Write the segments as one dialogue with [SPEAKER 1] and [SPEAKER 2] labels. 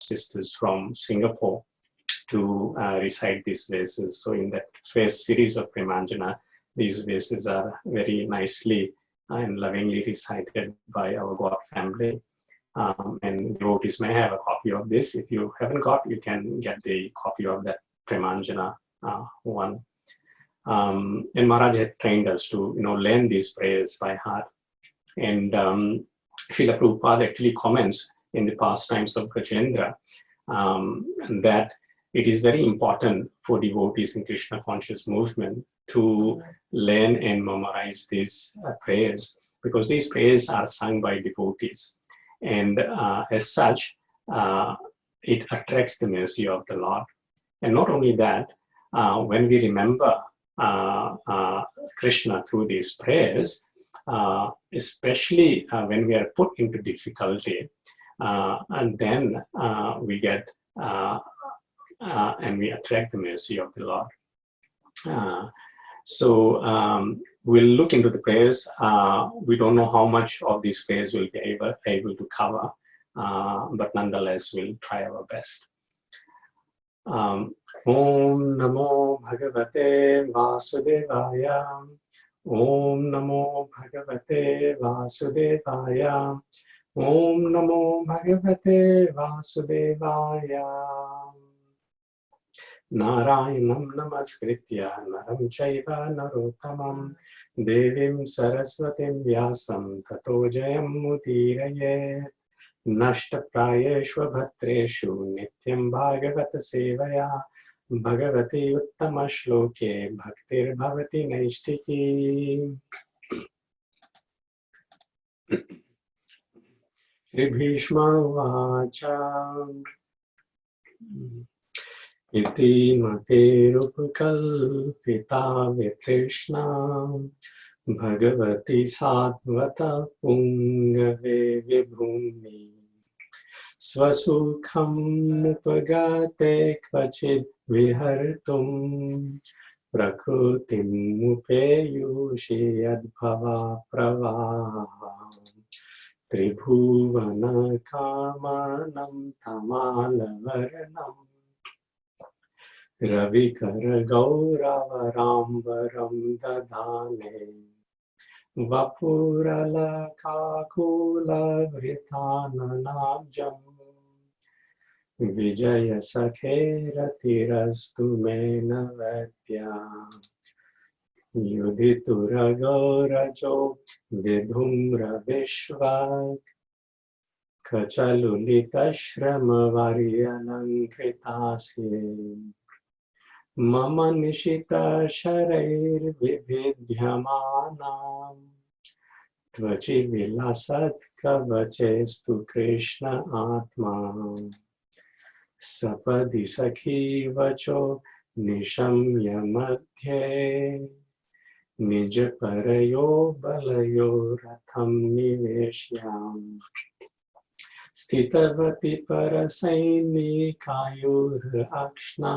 [SPEAKER 1] sisters from Singapore to recite these verses. So in that first series of Premanjana, these verses are very nicely and lovingly recited by our God family. And devotees may have a copy of this. If you haven't got, you can get the copy of that Premanjana one. And Maharaj had trained us to, learn these prayers by heart. And Srila Prabhupada actually comments in the pastimes of Gajendra that it is very important for devotees in Krishna conscious movement to learn and memorize these prayers, because these prayers are sung by devotees. And as such, it attracts the mercy of the Lord. And not only that, when we remember Krishna through these prayers, especially when we are put into difficulty, and then we get and we attract the mercy of the Lord. So we'll look into the prayers. We don't know how much of these prayers we'll be able to cover, but nonetheless, we'll try our best. Om Namo Bhagavate Vasudevaya. Om Namo Bhagavate Vasudevaya. Om Namo Bhagavate Vasudevaya. Narayanam Namaskritya Naram Chaiva Narottamam Devim Saraswatim Vyasam Tato Jayam Mudirayet Nashta Prayeshva Bhatreshu Nityam Bhagavata Sevaya Bhagavati Uttama Shloke Bhaktir Bhavati Naishtiki. Shri Bhishma Vacha Iti Mate Rupkalpita Vitrishna Bhagavati Satvata Pungave Vibhumi Svasukham Upagate Kvachid Vihartum Prakrutim Upeyushi Adbhava Pravaha Tribhuvana Kamanam Tamalavarnam Ravikara Gauravaramvaram Dadane Vapurala Kakula Vritananabjam Vijaya Sakhera Tirastu Menavatya Yuditura Gaurajo Vidhumra Vishvak Kachalulita Shrama Varialankritasye Mama Nishita Sharair Vividhyamanam Tvachi Vilasat Kavachestu Krishna Atma Sapadi Sakhi Vacho Nishamya Madhye Nija Parayo Balayo Ratham Niveshyam Stitavati Parasaini Kayur Akshna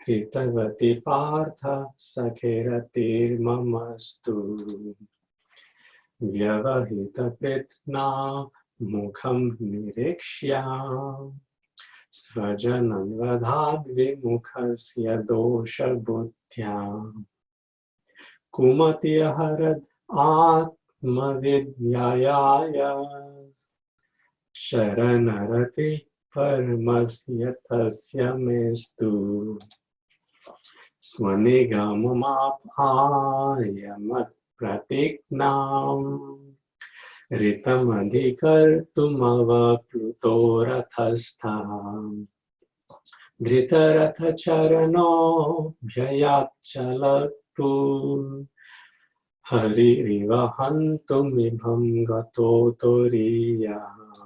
[SPEAKER 1] Hritavati Partha Sakheratir Mamastu Vyavahita Pritna Mukham Nirikshya Svajanam Vadhadvi Mukhasya Dosha Buddhya Kumati Harad Atma Vidyayaya Sharanarati Paramasya Tasya Mestu Swanigamam Ayamat Pratiknam Ritamadhikartumava Plutorathastham Dhritarata Charano Bhyayachalaktu Hari Rivahantumibham Gato Toriyam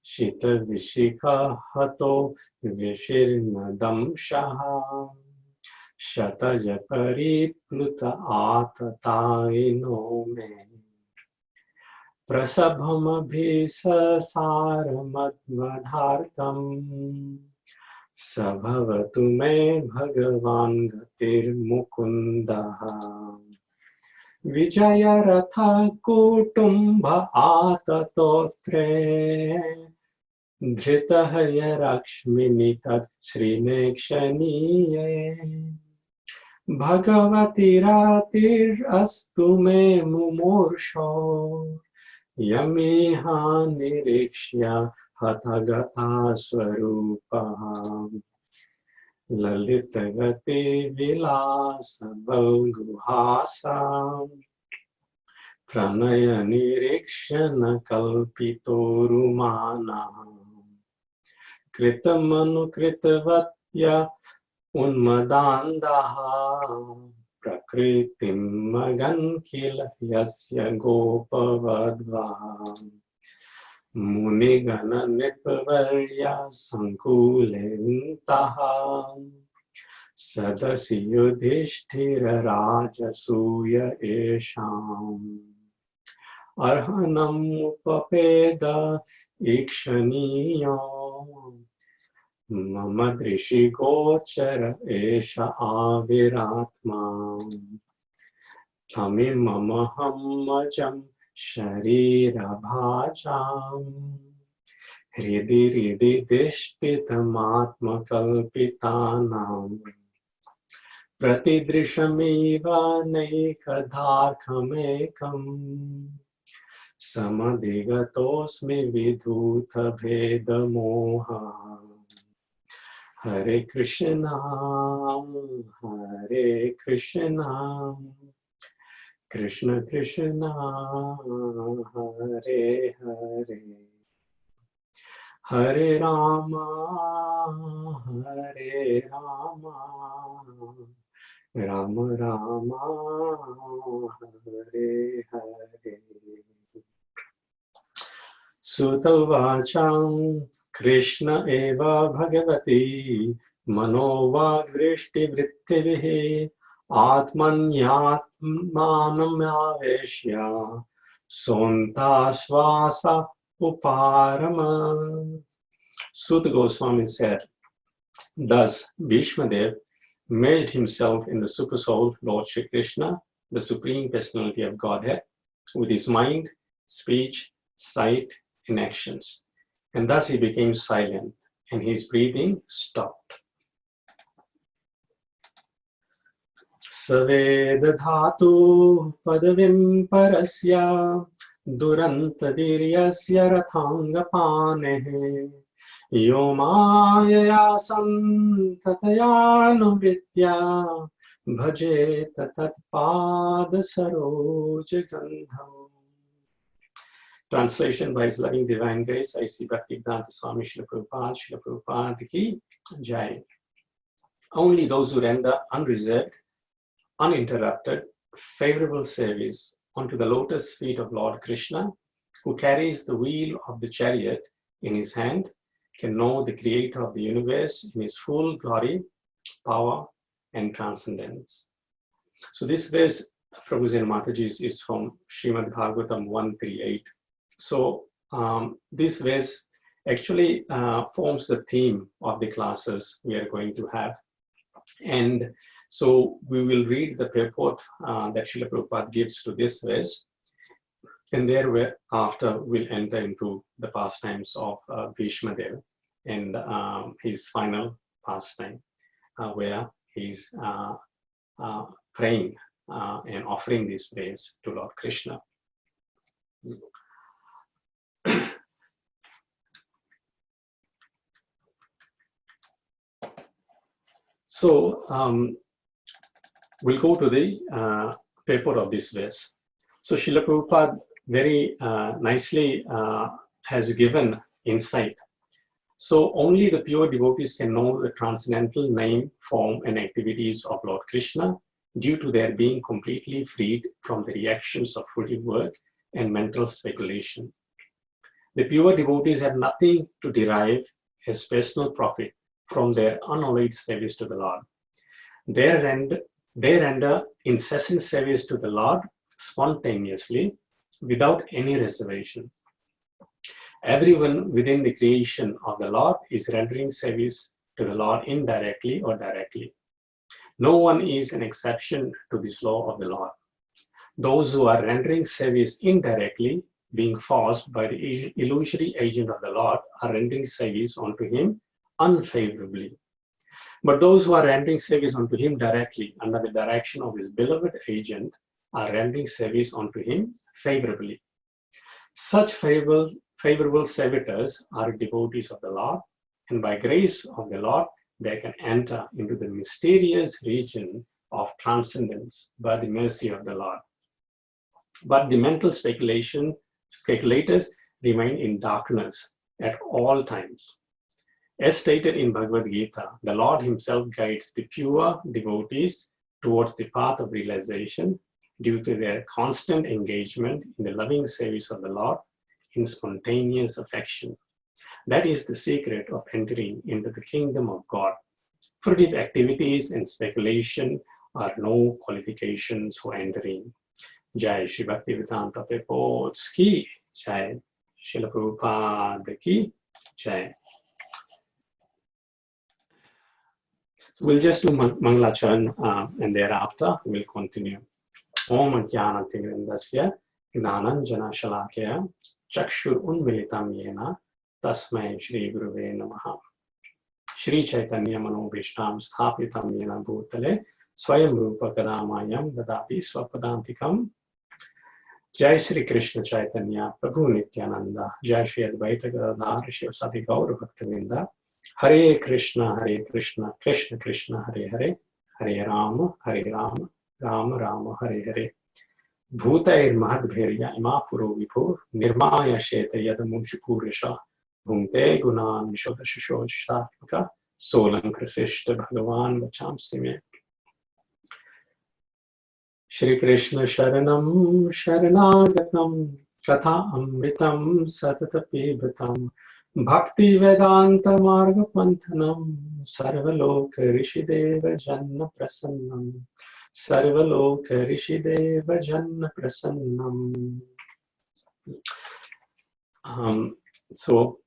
[SPEAKER 1] Shita Vishika Hato Vishirnadam Shaha Shatajapari Pluta Atataino Me Prasabham Abhisa Saramadvadhartam Sabhavatu Me Bhagavan Gatir Mukundaha Vijaya Ratha Kutumbha Atatotre धृतहय रक्ष्मिनि तत् श्रीनेक्षणीये भगवतिरातिरस्तु मे मुमूर्षो यमिहा निरीक्ष्य हतगता स्वरूपः ललितगति विलास गुहासाम् प्रणय निरीक्षण कल्पितोरुमानः कृतमनुकृतवत्य उन्मदान्धः प्रकृतिं मगन् किल यस्य गोपवध्वः मुनिगणनृपवर्या सङ्कुलेन्तः सदसि युधिष्ठिरराजसूय येषाम् अर्हणमुपपेद ईक्षणीयो मम दृशिगोचर एष आविरात्मा तमिममहमजं शरीरभाजाम् हृदि हृदि दिष्टितमात्मकल्पितानाम् प्रतिदृशमिव नैकदार्घमेकम् समधिगतोऽस्मि विधूतभेदमोहः हरे कृष्णा कृष्ण कृष्ण हरे हरे हरे राम राम राम हरे हरे सुतवाचां कृष्ण एव Bhagwati मनोवाग्दृष्टिवृत्तिभिः आत्मन्यात्मानमावेश्य सोऽन्ताश्वास उपारम. Suta Goswami said, thus Bhismadeva merged himself in the Super Soul, Lord Shri Krishna, the Supreme Personality of Godhead, with his mind, speech, sight, and actions. And thus he became silent, and his breathing stopped. Saveda-dhatu padavim parasya duranta-diryasya rathanga-panehe yo maya santataya-nuvritya bhajeta tat-pada-saroj-gandham. Translation by His Loving Divine Grace, I.C. Bhaktivedanta Swami Srila Prabhupada Ki Jai. Only those who render unreserved, uninterrupted, favorable service unto the lotus feet of Lord Krishna, who carries the wheel of the chariot in his hand, can know the Creator of the universe in his full glory, power, and transcendence. So this verse, Prabhu's and Mataji's, is from Srimad Bhagavatam 138. So this verse actually forms the theme of the classes we are going to have. And so we will read the purport that Srila Prabhupada gives to this verse, and thereafter we'll enter into the pastimes of Bhismadeva and his final pastime, where he's praying and offering this praise to Lord Krishna. So we'll go to the purport of this verse. So Srila Prabhupada very nicely has given insight. So only the pure devotees can know the transcendental name, form, and activities of Lord Krishna due to their being completely freed from the reactions of fruitive work and mental speculation. The pure devotees have nothing to derive as personal profit from their unalloyed service to the Lord. They render incessant service to the Lord spontaneously, without any reservation. Everyone within the creation of the Lord is rendering service to the Lord indirectly or directly. No one is an exception to this law of the Lord. Those who are rendering service indirectly being forced by the illusory agent of the Lord, are rendering service unto him unfavorably. But those who are rendering service unto him directly under the direction of his beloved agent are rendering service unto him favorably. Such favorable servitors are devotees of the Lord, and by grace of the Lord, they can enter into the mysterious region of transcendence by the mercy of the Lord. But the mental speculators remain in darkness at all times. As stated in Bhagavad Gita, the Lord himself guides the pure devotees towards the path of realization due to their constant engagement in the loving service of the Lord in spontaneous affection. That is the secret of entering into the kingdom of God. Fruitive activities and speculation are no qualifications for entering. Jai Shri Bhaktivedanta Prabhupada ki Jai, Srila Prabhupada ki Jai. So we'll just do Mangalacharan and thereafter we'll continue. Om Jnanatirindasya Gnananjana Shalakya Chakshur Unmilitam Yena Tasmai Shri Guruve Namaha. Shri Chaitanya Manobhishtam Sthapitam Yena Bhutale Swayam Rupa Kadamayam Dadati Swapadantikam. Jai Shri Krishna Chaitanya Prabhu Nityananda. Jai Shri Advaita Gadadhar Shivasati Gaura Bhaktavinda. Hare Krishna, Krishna Krishna, Hare Hare, Hare Rama, Rama Rama, Hare Hare. Bhutair Mahadbhirya Imapuro Vipur, Nirmaya Sheta Yadamunshupurisha, Bhumte Gunan Vishodashishoshtaka, Solam Krasishta Bhagavan Vachamsime. Shri Krishna Sharanam Sharanagatam, Katha Amritam Satata Pibatam. Bhakti Vedanta Marga Panthanam Sarvaloka Rishideva Janna Prasannam Sarvaloka Rishideva Janna Prasannam. So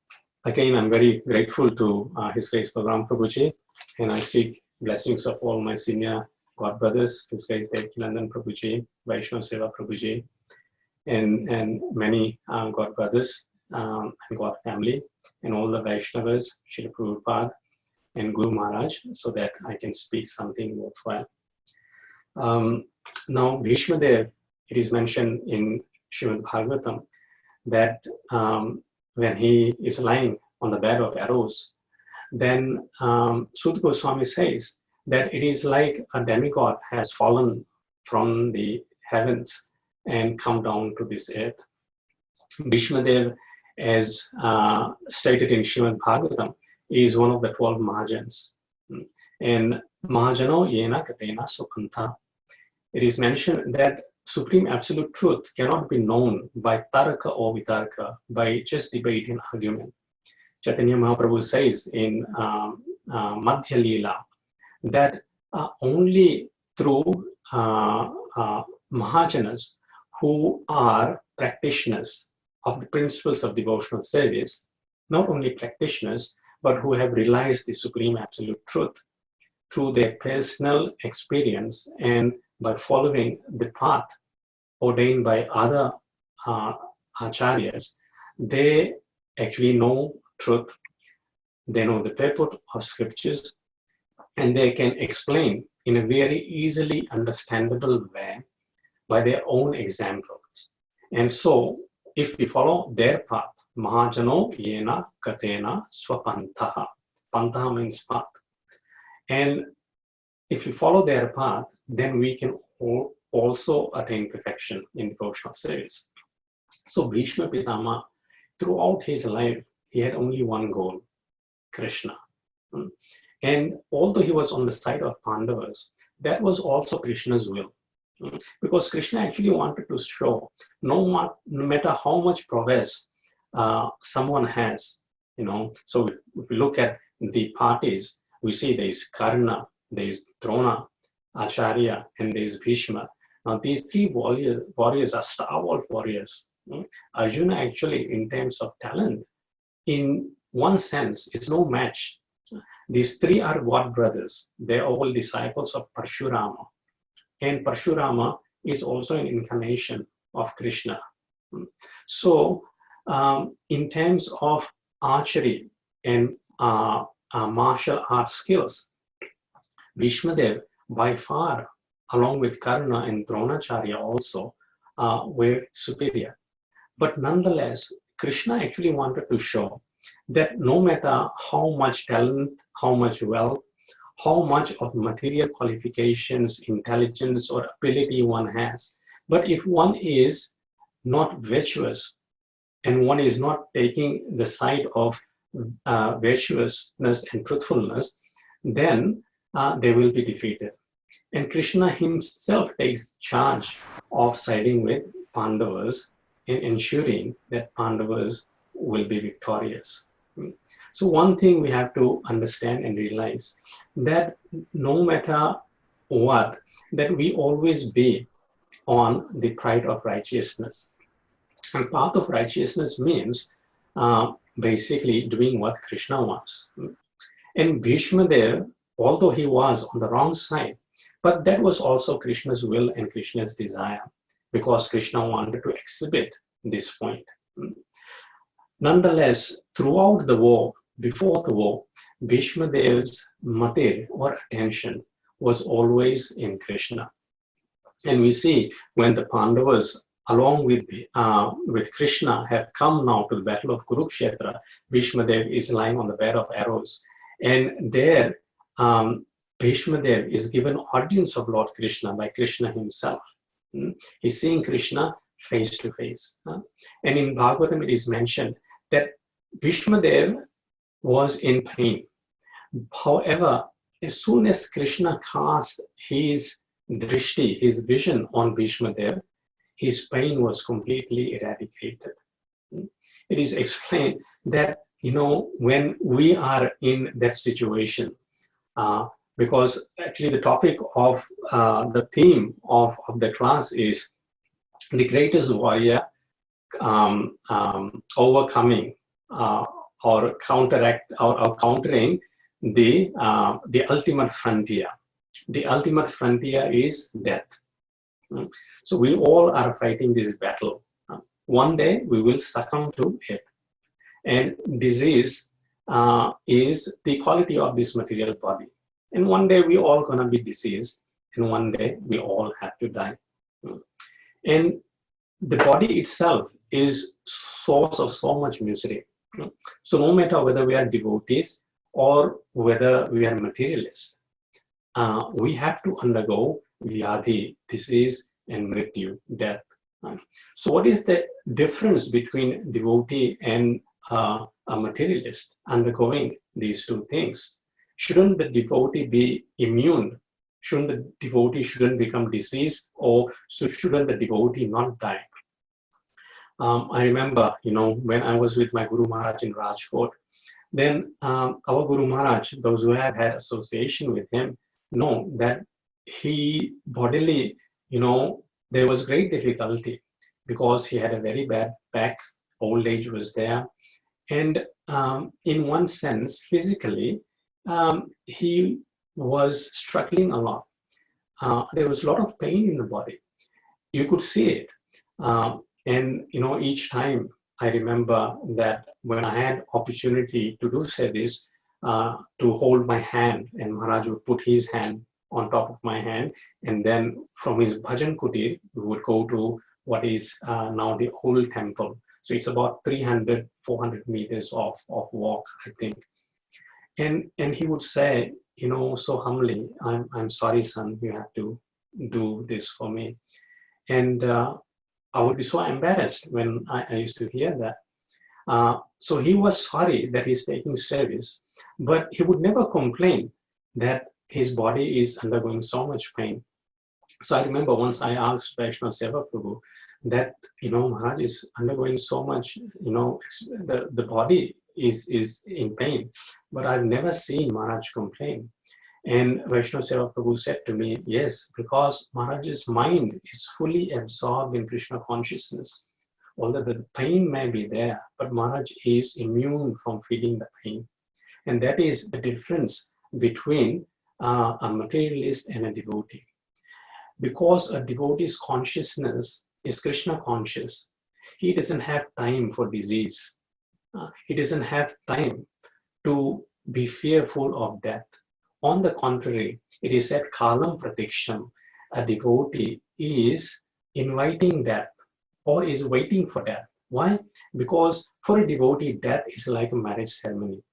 [SPEAKER 1] again, I'm very grateful to His Grace Balaram Prabhuji, and I seek blessings of all my senior God brothers, His Grace Devanandan Prabhuji, Vaishnava Seva Prabhuji, and many God brothers and God family, and all the Vaishnavas, Srila Prabhupada and Guru Maharaj, so that I can speak something worthwhile. Now, Bhismadeva, it is mentioned in Srimad Bhagavatam that when he is lying on the bed of arrows, then Sutta Goswami says that it is like a demigod has fallen from the heavens and come down to this earth. Bhismadeva, as stated in Srimad Bhagavatam, is one of the 12 Mahajans. And Mahajano Yena Katena Sukanta. It is mentioned that Supreme Absolute Truth cannot be known by Taraka or Vitarka, by just debate and argument. Chaitanya Mahaprabhu says in Madhya Leela that only through Mahajanas who are practitioners of the principles of devotional service, not only practitioners, but who have realized the Supreme Absolute Truth through their personal experience and by following the path ordained by other acharyas, they actually know truth, they know the purport of scriptures, and they can explain in a very easily understandable way by their own examples. And so, if we follow their path, Mahajano Yena Katena Swapantaha. Pantaha means path. And if we follow their path, then we can also attain perfection in devotional service. So Bhishma Pitama, throughout his life, he had only one goal, Krishna. And although he was on the side of Pandavas, that was also Krishna's will. Because Krishna actually wanted to show no matter how much prowess someone has, so if we look at the parties, we see there is Karna, there is Drona, Acharya, and there is Bhishma. Now these three warriors are stalwart warriors. Arjuna actually, in terms of talent, in one sense, is no match. These three are God brothers. They are all disciples of Parshurama. And Parshurama is also an incarnation of Krishna. So in terms of archery and martial arts skills, Bhismadeva by far, along with Karna and Dronacharya also, were superior. But nonetheless, Krishna actually wanted to show that no matter how much talent, how much wealth, how much of material qualifications, intelligence, or ability one has, but if one is not virtuous and one is not taking the side of virtuousness and truthfulness, then they will be defeated. And Krishna himself takes charge of siding with Pandavas in ensuring that Pandavas will be victorious. So one thing we have to understand and realize that no matter what, that we always be on the pride of righteousness. And path of righteousness means basically doing what Krishna wants. And Bhismadeva, although he was on the wrong side, but that was also Krishna's will and Krishna's desire, because Krishna wanted to exhibit this point. Nonetheless, throughout the war, before the war, Bhishmadeva's matir or attention was always in Krishna. And we see when the Pandavas, along with Krishna, have come now to the battle of Kurukshetra, Bhishmadeva is lying on the bed of arrows. And there, Bhishmadeva is given audience of Lord Krishna by Krishna himself. He's seeing Krishna face to face. And in Bhagavatam, it is mentioned that Bhishmadeva was in pain. However, as soon as Krishna cast his drishti, his vision on Bhishmadeva, his pain was completely eradicated. It is explained that, when we are in that situation, because actually the topic of the theme of the class is the greatest warrior overcoming or countering the ultimate frontier. The ultimate frontier is death. So we all are fighting this battle. One day we will succumb to it. And disease is the quality of this material body. And one day we all gonna be diseased, and one day we all have to die. And the body itself is source of so much misery. So no matter whether we are devotees or whether we are materialists, we have to undergo vyadhi, disease, and mrityu, death. So what is the difference between devotee and a materialist undergoing these two things? Shouldn't the devotee be immune? Shouldn't the devotee become diseased, or shouldn't the devotee not die? I remember, when I was with my Guru Maharaj in Rajkot, then our Guru Maharaj, those who have had association with him, know that he bodily, there was great difficulty because he had a very bad back, old age was there. And in one sense, physically, he was struggling a lot. There was a lot of pain in the body. You could see it. And each time I remember that when I had opportunity to do service, to hold my hand, and Maharaj would put his hand on top of my hand, and then from his bhajan kutir, we would go to what is now the old temple. So it's about 300, 400 meters of walk, I think. And he would say, so humbly, I'm sorry, son, you have to do this for me. And I would be so embarrassed when I used to hear that. So he was sorry that he's taking service, but he would never complain that his body is undergoing so much pain. So I remember once I asked Vaishnava Seva Prabhu that, Maharaj is undergoing so much, the body is in pain, but I've never seen Maharaj complain. And Vaishnava Seva Prabhu said to me, yes, because Maharaj's mind is fully absorbed in Krishna consciousness. Although the pain may be there, but Maharaj is immune from feeling the pain. And that is the difference between a materialist and a devotee. Because a devotee's consciousness is Krishna conscious, He doesn't have time for disease. He doesn't have time to be fearful of death. On the contrary, it is said, Kalam Pratiksham, a devotee is inviting death or is waiting for death. Why? Because for a devotee, death is like a marriage ceremony.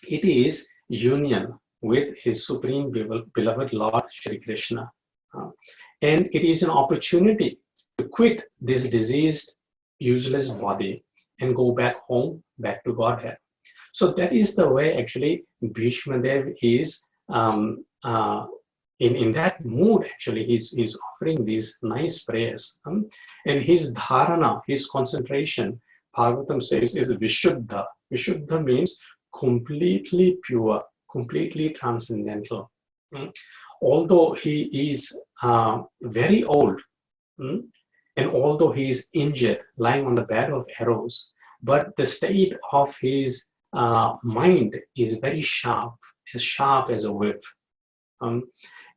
[SPEAKER 1] It is union with his supreme beloved Lord Shri Krishna. And it is an opportunity to quit this diseased, useless body and go back home, back to Godhead. So that is the way actually Bhismadeva is in that mood. Actually, he's offering these nice prayers. And his dharana, his concentration, Bhagavatam says, is Vishuddha. Vishuddha means completely pure, completely transcendental. Although he is very old, and although he is injured, lying on the bed of arrows, but the state of his mind is very sharp as a whip.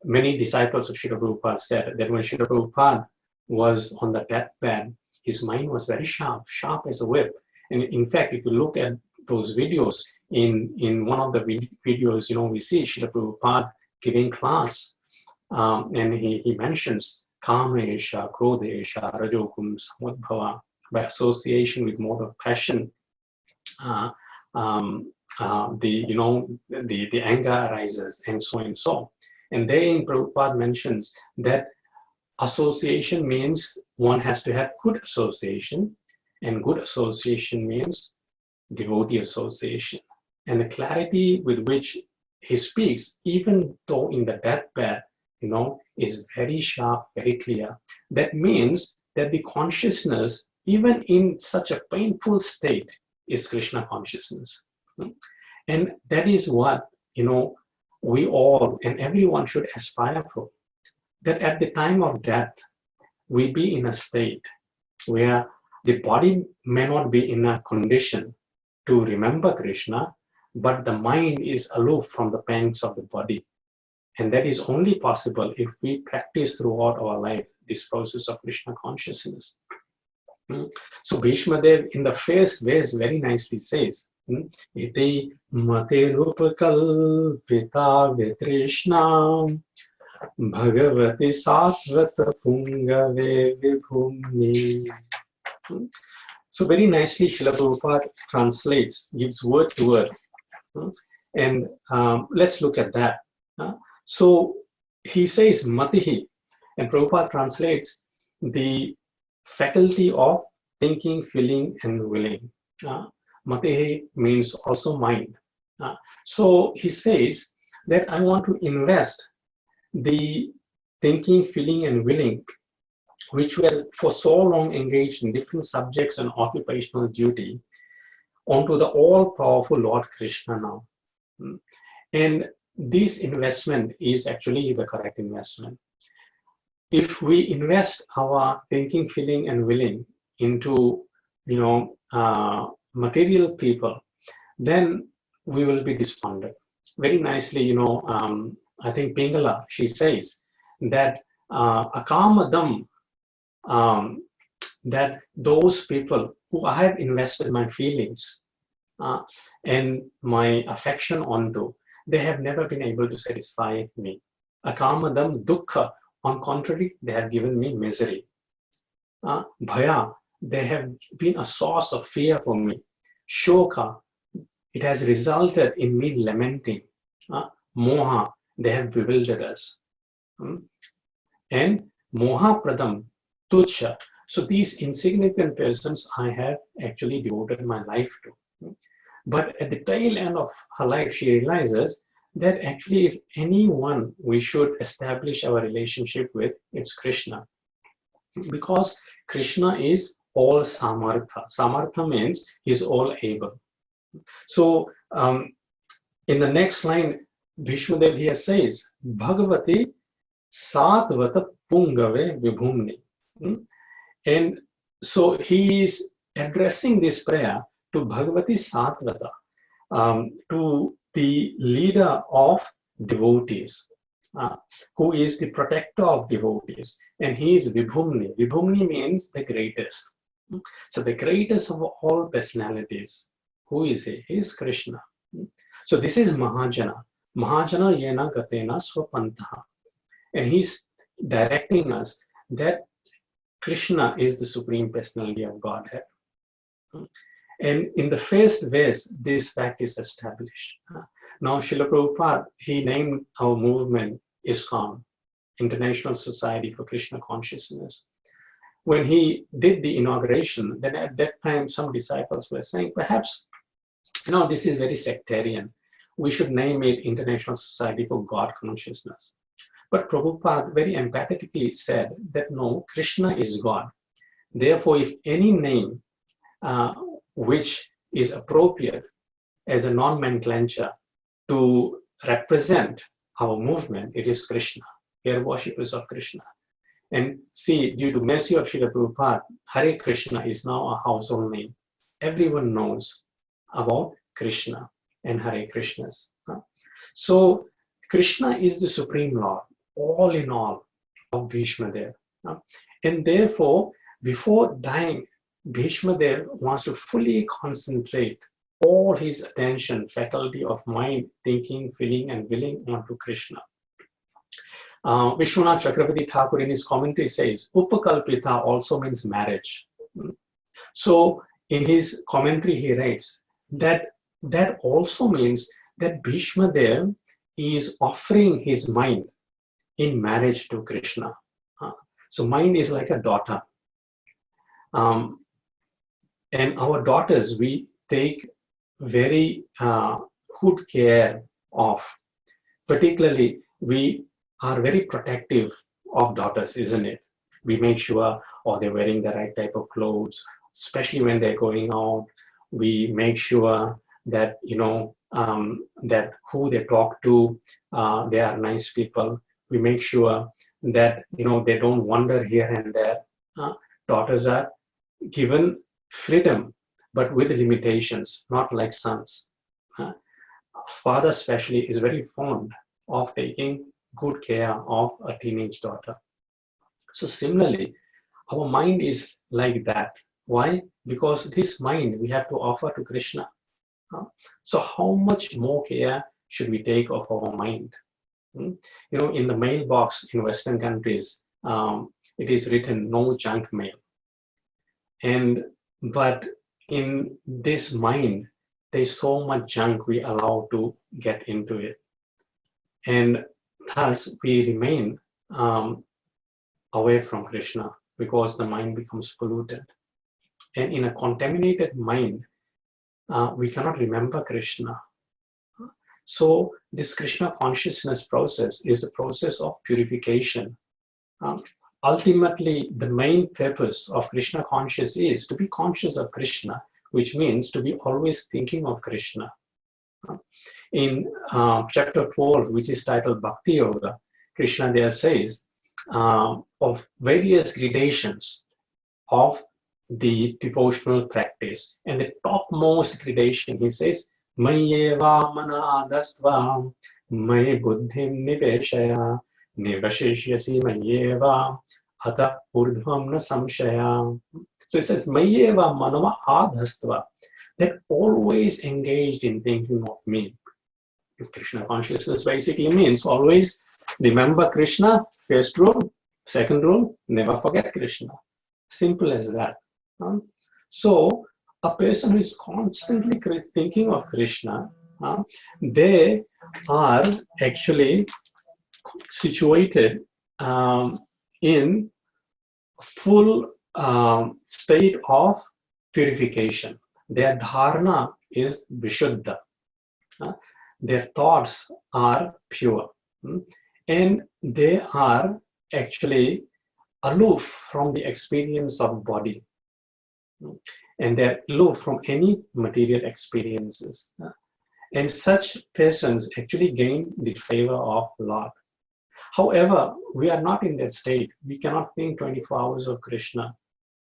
[SPEAKER 1] Many disciples of Srila Prabhupada said that when Srila Prabhupada was on the deathbed, his mind was very sharp as a whip. And in fact, if you look at those videos, in one of the videos, we see Srila Prabhupada giving class, and he mentions Kamesha, Krodesha, Rajokum, Samudbhava, by association with mode of passion. The anger arises, and so and so. And then Prabhupada mentions that association means one has to have good association, and good association means devotee association. And the clarity with which he speaks, even though in the deathbed, is very sharp, very clear. That means that the consciousness, even in such a painful state, is Krishna consciousness. And that is what, we all and everyone should aspire for. That at the time of death, we be in a state where the body may not be in a condition to remember Krishna, but the mind is aloof from the pangs of the body. And that is only possible if we practice throughout our life this process of Krishna consciousness. So Bhismadeva in the first verse very nicely says, Iti mate rupakal pita vitrishna bhagavati satvata pungave vibhumni. So very nicely Srila Prabhupada translates, gives word to word. And let's look at that. So he says matihi, and Prabhupada translates the faculty of thinking, feeling, and willing. Matihi means also mind. So he says that I want to invest the thinking, feeling, and willing, which were for so long engaged in different subjects and occupational duty, onto the all-powerful Lord Krishna now. And this investment is actually the correct investment. If we invest our thinking, feeling, and willing into, material people, then we will be despondent. Very nicely, I think Pingala, she says that akamadam, that those people who I have invested my feelings and my affection onto, they have never been able to satisfy me. Akamadam dukkha, on contrary, they have given me misery. Bhaya, they have been a source of fear for me. Shoka, it has resulted in me lamenting. Moha, they have bewildered us. And moha pradam, tucha. So these insignificant persons I have actually devoted my life to. But at the tail end of her life, she realizes that actually if anyone we should establish our relationship with, it's Krishna. Because Krishna is all samartha. Samartha means he's all able. So in the next line, Bhismadeva here says, Bhagavati satvata pungave vibhumni. And so he is addressing this prayer to Bhagavati Satvata, to the leader of devotees, who is the protector of devotees, and he is Vibhumni. Vibhumni means the greatest. So the greatest of all personalities, who is he? He is Krishna. So this is Mahajana. Mahajana yena gatena swapantaha. And he's directing us that Krishna is the Supreme Personality of Godhead. And in the first verse, this fact is established. Now, Srila Prabhupada, he named our movement ISKCON, International Society for Krishna Consciousness. When he did the inauguration, then at that time, some disciples were saying, perhaps, this is very sectarian. We should name it International Society for God Consciousness. But Prabhupada very empathetically said that no, Krishna is God. Therefore, if any name which is appropriate as a non-nomenclature to represent our movement, it is Krishna. We are worshippers of Krishna. And see, due to mercy of Srila Prabhupada, Hare Krishna is now a household name. Everyone knows about Krishna and Hare Krishnas. So Krishna is the Supreme Lord, all in all of Bhismadeva. And therefore, before dying, Bhismadeva wants to fully concentrate all his attention, faculty of mind, thinking, feeling, and willing onto Krishna. Vishwanath Chakravarti Thakur in his commentary says, Upakalpita also means marriage. So in his commentary he writes that also means that Bhismadeva is offering his mind in marriage to Krishna. So mind is like a daughter. And our daughters, we take very good care of. Particularly, we are very protective of daughters, isn't it? We make sure, they're wearing the right type of clothes, especially when they're going out. We make sure that, that who they talk to, they are nice people. We make sure that, they don't wander here and there. Daughters are given freedom, but with limitations, not like sons. Father especially is very fond of taking good care of a teenage daughter. So similarly, our mind is like that. Why? Because this mind we have to offer to Krishna. So how much more care should we take of our mind? In the mailbox in Western countries, it is written no junk mail. But in this mind, there's so much junk we allow to get into it. And thus we remain away from Krishna because the mind becomes polluted. And in a contaminated mind, we cannot remember Krishna. So this Krishna consciousness process is the process of purification. Ultimately, the main purpose of Krishna conscious is to be conscious of Krishna, which means to be always thinking of Krishna. In chapter 12, which is titled Bhakti Yoga, Krishna there says of various gradations of the devotional practice. And the topmost gradation, he says, Mayeva mana adastva, may buddhim niveshaya, nivashishyasi mayeva, ata urdhvam na samshaya. So it says, Mayeva manava adhastva, that always engaged in thinking of me. Krishna consciousness basically means always remember Krishna, first rule. Second rule, never forget Krishna. Simple as that. So a person who is constantly thinking of Krishna, they are actually situated in full state of purification. Their dharana is vishuddha. Their thoughts are pure. And they are actually aloof from the experience of body. And they're aloof from any material experiences. And such persons actually gain the favor of Lord. However, we are not in that state. We cannot think 24 hours of Krishna.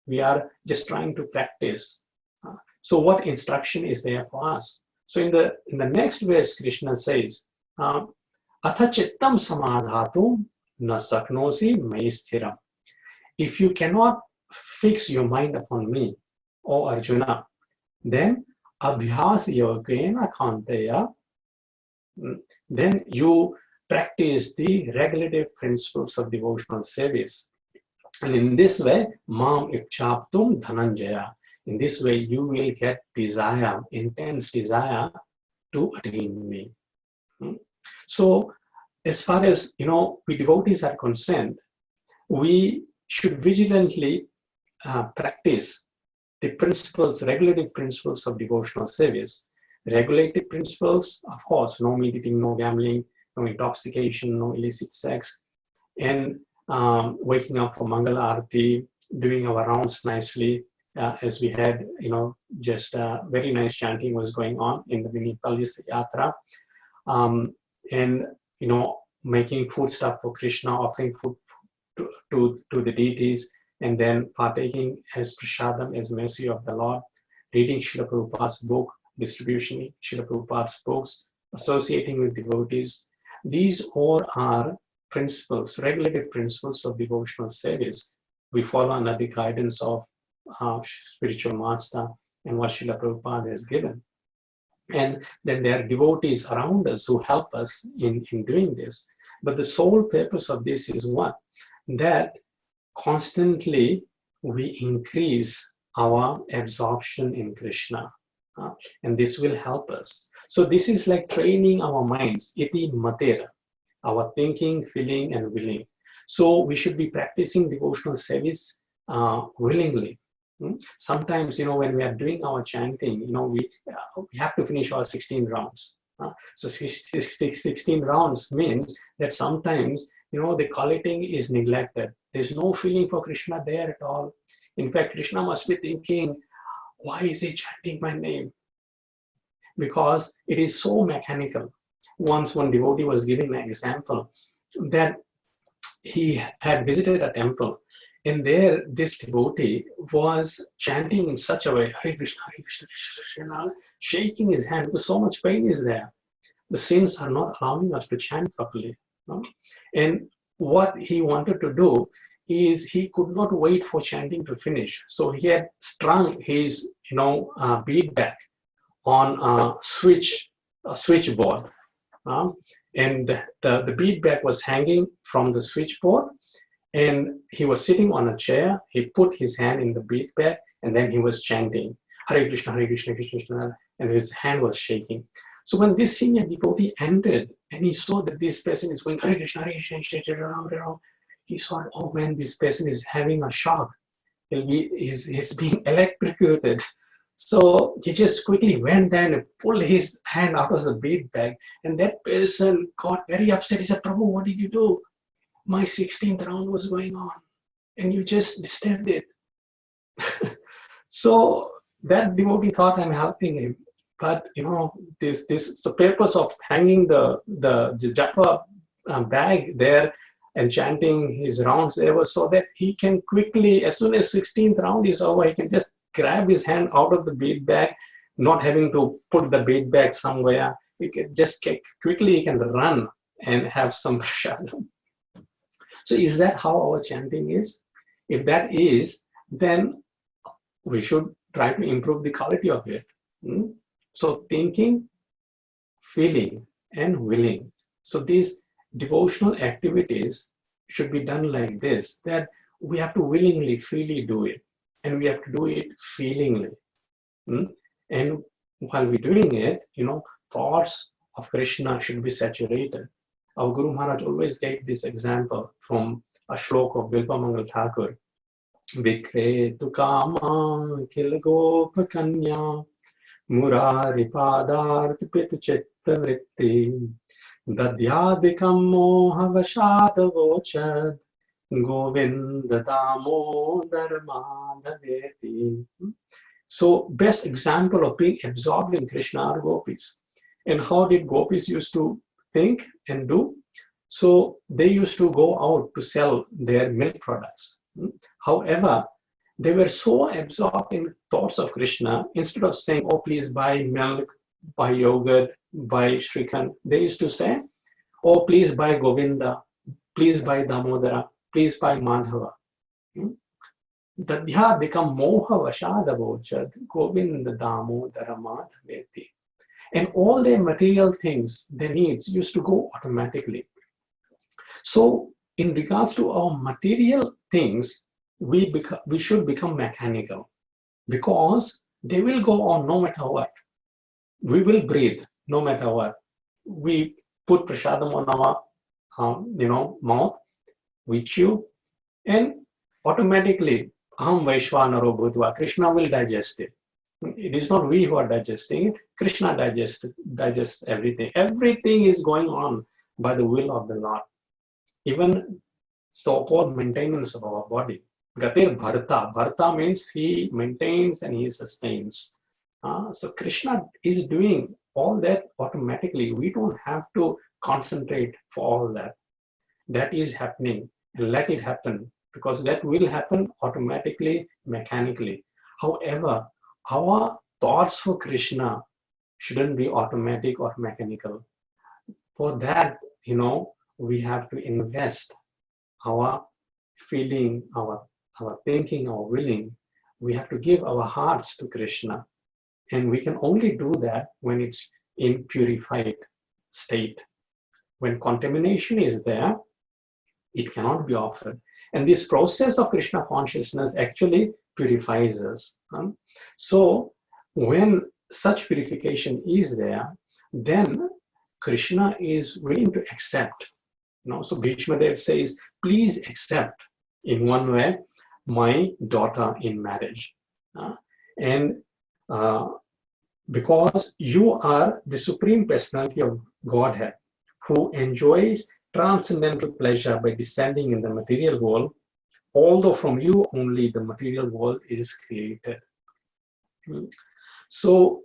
[SPEAKER 1] We are just trying to practice. So what instruction is there for us? So in the next verse, Krishna says, Atha chittam samadhatu na saknosi mai sthiram. If you cannot fix your mind upon me, O Arjuna. Then abhyas yogena kanteya, then you practice the regulative principles of devotional service. And in this way, mam ikchaptum dhananjaya. In this way, you will get desire, intense desire to attain me. So, as far as we devotees are concerned, we should vigilantly practice the principles, regulative principles of devotional service. Regulative principles, of course, no meat eating, no gambling, no intoxication, no illicit sex, and waking up for Mangala Arati, doing our rounds nicely, as we had, just very nice chanting was going on in the Minneapolis Yatra, and making food stuff for Krishna, offering food to the deities, and then partaking as prasadam, as mercy of the Lord, reading Srila Prabhupada's book, distribution Srila Prabhupada's books, associating with devotees. These all are principles, regulative principles of devotional service. We follow under the guidance of spiritual master and what Srila Prabhupada has given. And then there are devotees around us who help us in doing this. But the sole purpose of this is what? That constantly we increase our absorption in Krishna. And this will help us. So this is like training our minds, iti matera, our thinking, feeling, and willing. So we should be practicing devotional service willingly. Sometimes, when we are doing our chanting, we have to finish our 16 rounds. So 16 rounds means that sometimes, the collecting is neglected. There's no feeling for Krishna there at all. In fact, Krishna must be thinking, why is he chanting my name? Because it is so mechanical. Once one devotee was giving an example that he had visited a temple, and there this devotee was chanting in such a way, Hare Krishna, Hare Krishna, Krishna Krishna, shaking his hand because so much pain is there. The sins are not allowing us to chant properly. And what he wanted to do is he could not wait for chanting to finish. So he had strung his, bead back on a switchboard. And the bead bag was hanging from the switchboard, and he was sitting on a chair. He put his hand in the bead bag, and then he was chanting Hare Krishna, Hare Krishna, Krishna Krishna, and his hand was shaking. So when this senior devotee entered and he saw that this person is going Hare Krishna, Hare Krishna, Krishna, he saw, oh man, this person is having a shock. He's being electrocuted. So he just quickly went there and pulled his hand out of the bead bag, and that person got very upset. He said, Prabhu, what did you do? My 16th round was going on, and you just disturbed it. So that devotee thought I'm helping him. But this the purpose of hanging the japa bag there and chanting his rounds there was so that he can quickly, as soon as 16th round is over, he can just grab his hand out of the bead bag, not having to put the bead bag somewhere. He can just quickly he can run and have some prasadam. So is that how our chanting is? If that is, then we should try to improve the quality of it. So thinking, feeling, and willing. So these devotional activities should be done like this, that we have to willingly, freely do it. And we have to do it feelingly. And while we're doing it, thoughts of Krishna should be saturated. Our Guru Maharaj always gave this example from a shloka of Bilpamangal Thakur. Vikretu kama kil gopa kanya murari padart pit chitta vritti dadyadikam moha vashadavochad Govinda Damodar Madhaveti. So, best example of being absorbed in Krishna are gopis. And how did gopis used to think and do? So, they used to go out to sell their milk products. However, they were so absorbed in thoughts of Krishna, instead of saying, oh, please buy milk, buy yogurt, buy Shrikant, they used to say, oh, please buy Govinda, please buy Damodara, please buy Madhava. Dadhyadikam moha vashadavochad govind damodara madhaveti. And all their material things, their needs used to go automatically. So in regards to our material things, we should become mechanical, because they will go on no matter what. We will breathe no matter what. We put prasadam on our mouth, we chew, and automatically aham vaishvanaro bhutva, Krishna will digest it. It is not we who are digesting it. Krishna digests everything. Everything is going on by the will of the Lord. Even so-called maintenance of our body. Gatir Bharta. Bharta means he maintains and he sustains. So Krishna is doing all that automatically. We don't have to concentrate for all that. That is happening, and let it happen, because that will happen automatically, mechanically. However, our thoughts for Krishna shouldn't be automatic or mechanical. For that, we have to invest our feeling, our thinking, our willing. We have to give our hearts to Krishna. And we can only do that when it's in purified state. When contamination is there, it cannot be offered. And this process of Krishna consciousness actually purifies us. So when such purification is there, then Krishna is willing to accept. So Bhismadeva says, please accept in one way my daughter in marriage. And because you are the Supreme Personality of Godhead who enjoys transcendental pleasure by descending in the material world, although from you only the material world is created. So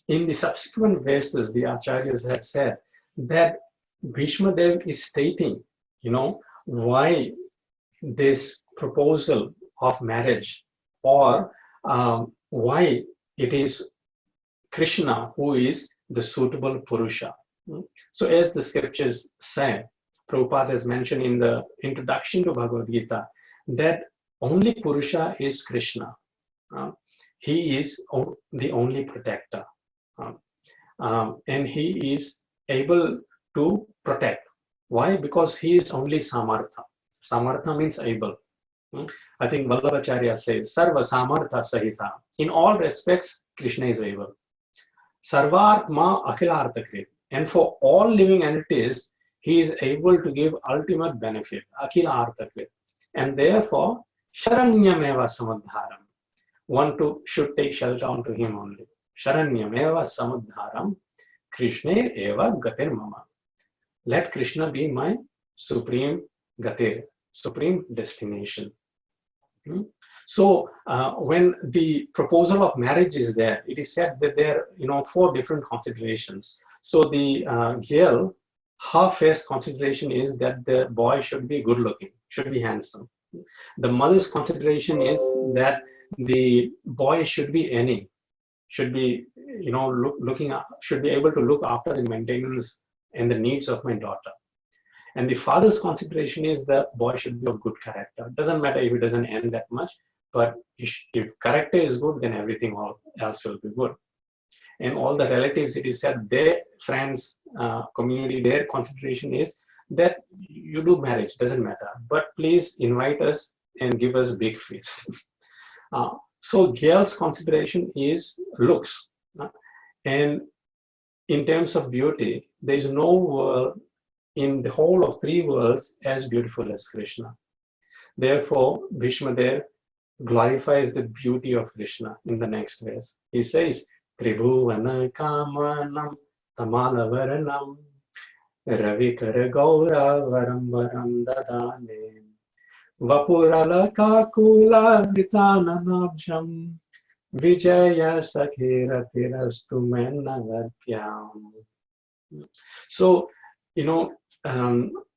[SPEAKER 1] in the subsequent verses, the acharyas have said that Bhismadeva is stating, why this proposal of marriage, or why it is Krishna who is the suitable Purusha. So as the scriptures say, Prabhupada has mentioned in the introduction to Bhagavad Gita that only Purusha is Krishna. He is the only protector. And he is able to protect. Why? Because he is only Samartha. Samartha means able. I think Vallabhacharya says, Sarva Samartha Sahita. In all respects, Krishna is able. Sarvartma Akhilarthakrit. And for all living entities, he is able to give ultimate benefit, Akhilarthakrit. And therefore, Sharanyameva Samadharam. One should take shelter unto him only. Sharanyameva Samadharam. Krishna eva gatir mama. Let Krishna be my supreme gatir, supreme destination. So when the proposal of marriage is there, it is said that there are 4 different considerations. So the girl, her first consideration is that the boy should be good looking, should be handsome. The mother's consideration is that the boy should be earning, should be should be able to look after the maintenance and the needs of my daughter. And the father's consideration is the boy should be of good character. It doesn't matter if it doesn't earn that much, but if character is good, then everything else will be good. And all the relatives, it is said, their friends, community, their consideration is that you do marriage, doesn't matter, but please invite us and give us a big feast. So girl's consideration is looks. And in terms of beauty, there is no world in the whole of 3 worlds as beautiful as Krishna. Therefore, Bhismadeva glorifies the beauty of Krishna in the next verse. He says, Tribhuvana Kamanam Tamalavaranam Ravikara Gaura Varam Varam Dadane Vapurala Kakula Vitananabjam Vijaya Sakhira Tirastu Menavatyam. So,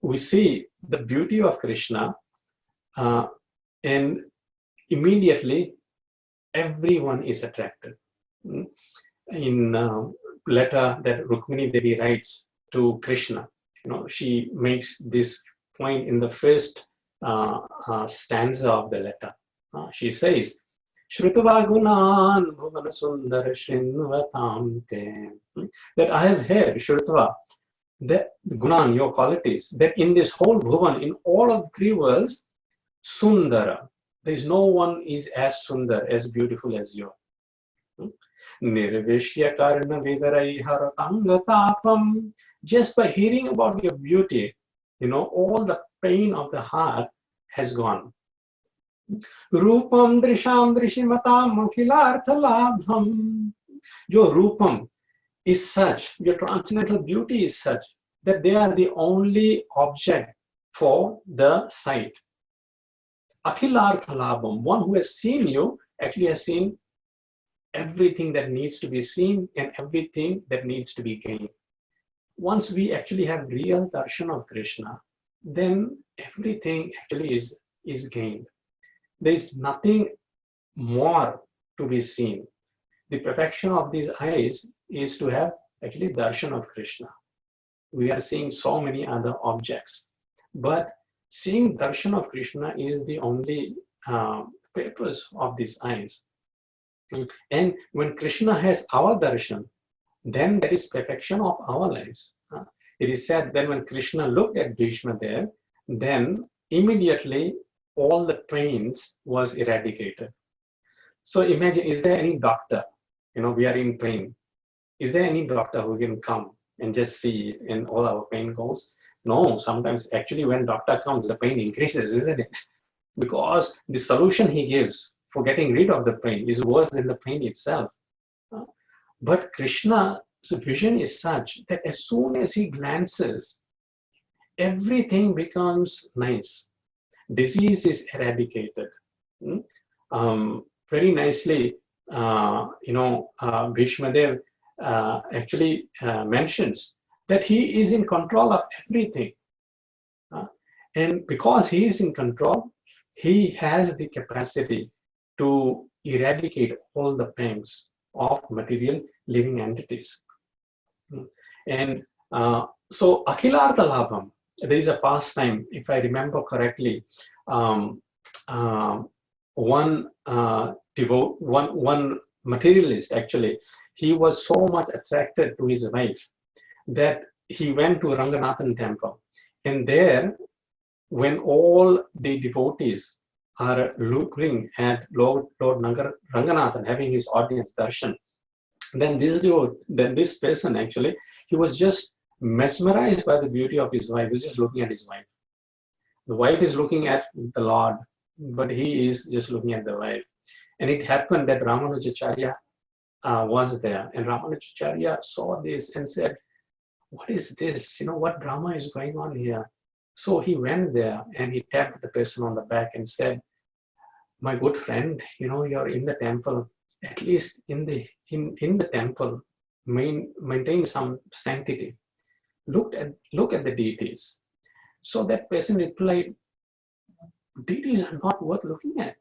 [SPEAKER 1] we see the beauty of Krishna, and immediately everyone is attracted. In letter that Rukmini Devi writes to Krishna, she makes this point in the first stanza of the letter. She says, Shrutava gunan bhuvana sundara shrinvatam te. That I have heard, Shrutava, that gunan, your qualities, that in this whole bhuvan, in all of the three worlds, sundara, there is no one is as sundar, as beautiful as you. Nirvishya karna vivarai haratangatapam. Just by hearing about your beauty, all the pain of the heart has gone. Rupam drisham drishimatam akhilartha labham. Your rupam is such, your transcendental beauty is such that they are the only object for the sight. Akhilartha labham, one who has seen you actually has seen everything that needs to be seen and everything that needs to be gained. Once we actually have real darshan of Krishna, then everything actually is gained. There is nothing more to be seen. The perfection of these eyes is to have actually darshan of Krishna. We are seeing so many other objects, but seeing darshan of Krishna is the only purpose of these eyes. And when Krishna has our darshan, then there is perfection of our lives. It is said that when Krishna looked at Bhismadeva, then immediately all the pains was eradicated. So imagine, is there any doctor, we are in pain. Is there any doctor who can come and just see it and all our pain goes? No, sometimes actually when doctor comes, the pain increases, isn't it? Because the solution he gives for getting rid of the pain is worse than the pain itself. But Krishna's vision is such that as soon as he glances, everything becomes nice. Disease is eradicated. Very nicely, Bhismadeva actually mentions that he is in control of everything. And because he is in control, he has the capacity to eradicate all the pains of material living entities. And so Akhilartha Labham, there is a pastime, if I remember correctly, one materialist actually, he was so much attracted to his wife that he went to Ranganathan temple. And there, when all the devotees are looking at Lord Ranganathan having his audience darshan, then this person actually, he was just mesmerized by the beauty of his wife. He was just looking at his wife. The wife is looking at the Lord, but he is just looking at the wife. And it happened that Ramanujacharya was there, and Ramanujacharya saw this and said, "What is this? What drama is going on here?" So he went there and he tapped the person on the back and said, "My good friend, you're in the temple. At least in the temple, maintain some sanctity. Look at the deities." So that person replied, "Deities are not worth looking at.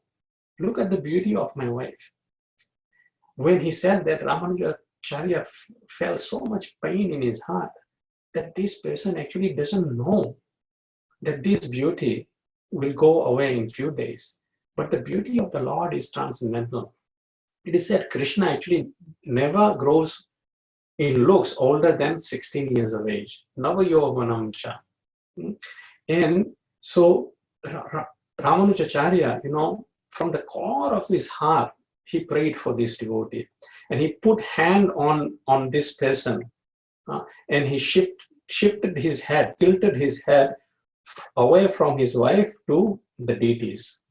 [SPEAKER 1] Look at the beauty of my wife." When he said that, Ramanujacharya felt so much pain in his heart that this person actually doesn't know that this beauty will go away in few days. But the beauty of the Lord is transcendental. It is said Krishna actually never grows in looks older than 16 years of age. Navayovanam cha. And so Ramanujacharya, from the core of his heart, he prayed for this devotee. And he put hand on this person. And he shifted his head, tilted his head away from his wife to the deities.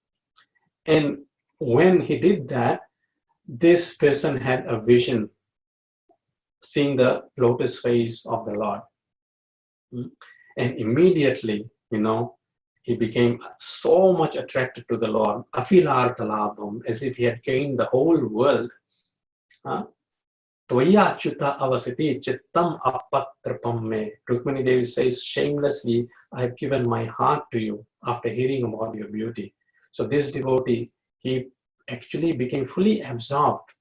[SPEAKER 1] And when he did that, this person had a vision, seeing the lotus face of the Lord. And immediately, he became so much attracted to the Lord, Akhilartha Labham, as if he had gained the whole world. Tvayachyuta avasati chittam apatrapam me. Rukmini Devi says, shamelessly, I have given my heart to you after hearing about your beauty. So this devotee, he actually became fully absorbed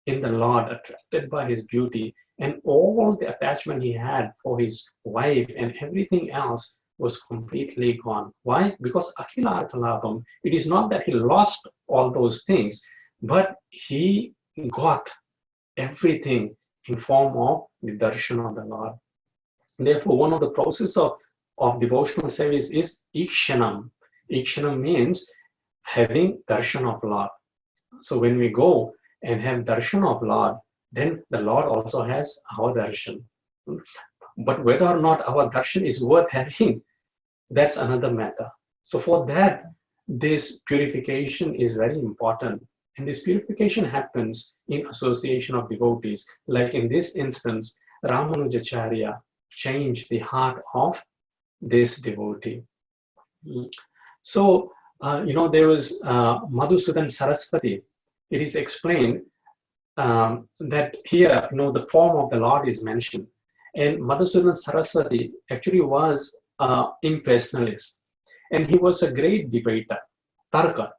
[SPEAKER 1] in the Lord, attracted by his beauty, and all the attachment he had for his wife and everything else was completely gone. Why? Because Akhila Arthalabham, it is not that he lost all those things, but he got everything in form of the darshan of the Lord. Therefore, one of the process of devotional service is ikshanam. Ikshanam means having darshan of Lord. So when we go and have darshan of Lord, then the Lord also has our darshan. But whether or not our darshan is worth having, that's another matter. So for that, this purification is very important. And this purification happens in association of devotees. Like in this instance, Ramanujacharya changed the heart of this devotee. So, there was Madhusudan Saraswati. It is explained that here, the form of the Lord is mentioned. And Madhusudan Saraswati actually was impersonalist. And he was a great debater, Tarka,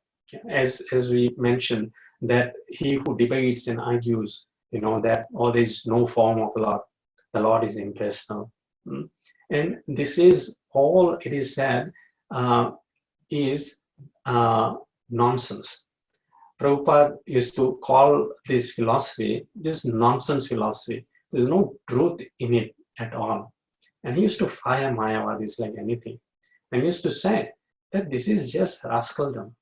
[SPEAKER 1] as we mentioned, that he who debates and argues, that there is no form of Lord. The Lord is impersonal. And this is all it is said is nonsense. Prabhupada used to call this philosophy just nonsense philosophy. There's no truth in it at all. And he used to fire Mayavadis like anything. And he used to say that this is just rascaldom.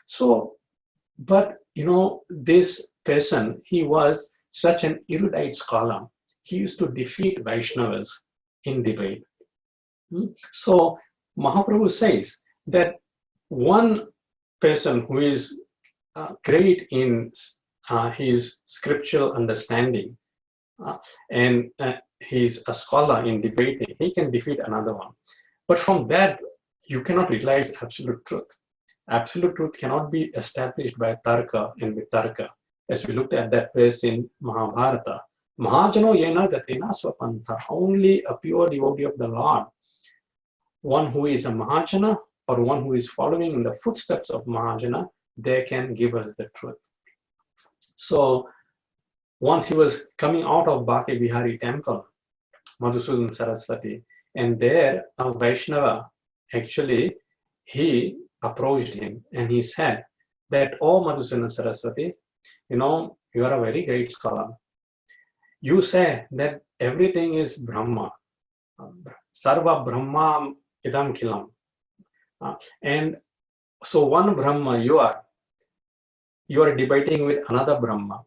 [SPEAKER 1] So, but this person, he was such an erudite scholar. He used to defeat Vaishnavas in debate. So Mahaprabhu says that one person who is great in his scriptural understanding and he's a scholar in debating, he can defeat another one. But from that, you cannot realize absolute truth. Absolute truth cannot be established by tarka and vitarka. As we looked at that verse in Mahabharata, Mahajano yena gatena swapantha, only a pure devotee of the Lord, one who is a Mahajana or one who is following in the footsteps of Mahajana, they can give us the truth. So once he was coming out of Bhakya Vihari temple, Madhusudan Saraswati, and there a Vaishnava, actually, he approached him and he said that, oh Madhusudan Saraswati, you are a very great scholar. You say that everything is Brahma. Sarva Brahma idam kilam. And so one Brahma you are debating with another Brahma,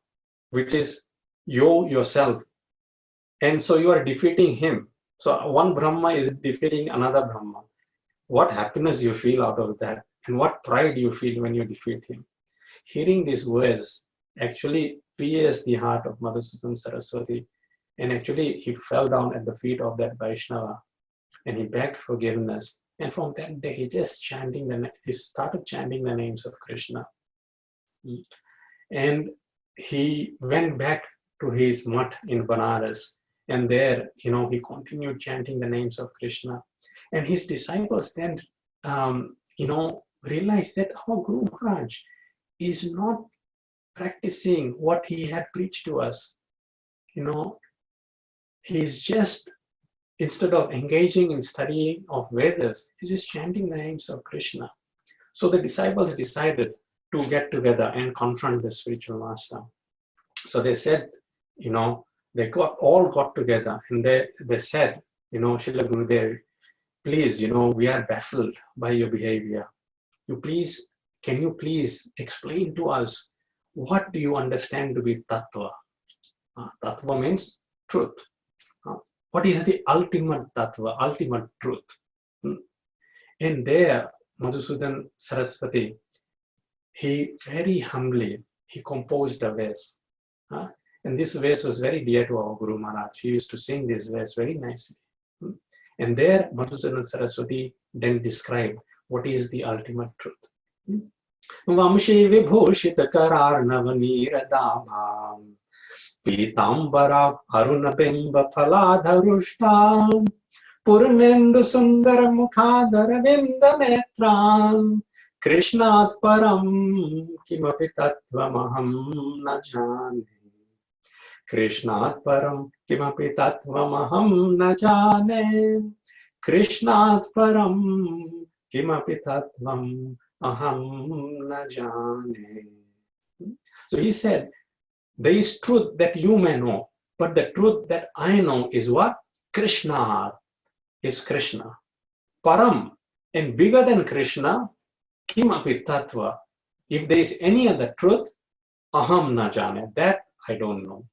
[SPEAKER 1] which is you yourself. And so you are defeating him. So one Brahma is defeating another Brahma. What happiness you feel out of that, and what pride you feel when you defeat him. Hearing this verse actually pierced the heart of Madhusudan Saraswati, and actually he fell down at the feet of that Vaishnava and he begged forgiveness. And from that day he started chanting the names of Krishna. And he went back to his mutt in Banaras, and there he continued chanting the names of Krishna. And his disciples then realized that our Guru Maharaj is not practicing what he had preached to us. He's just, instead of engaging in studying of Vedas, he's just chanting the names of Krishna. So the disciples decided to get together and confront the spiritual master. So they said, they all got together and they said, Srila Gurudev, please, we are baffled by your behavior. Can you please explain to us, what do you understand to be tattva? Tattva means truth. What is the ultimate tattva, ultimate truth? And there, Madhusudan Saraswati, he very humbly, he composed a verse. And this verse was very dear to our Guru Maharaj. He used to sing this verse very nicely. And there, Madhusudan Saraswati then described what is the ultimate truth. Vamshi vibhushita kararnava niradabham Pitambara Aruna Bimba Paladharushtam Purnendu Sundara Mukhadara Vinda Netram Krishnat Param Kimapi Tattvamaham Najane Krishnat Param Kimapi Tattvamaham Najane Krishnat param kimapi tattvam aham na jane. So he said, there is truth that you may know, but the truth that I know is what? Krishna is Krishna. Param, and bigger than Krishna, kimapi tattva. If there is any other truth, aham na jane, that I don't know.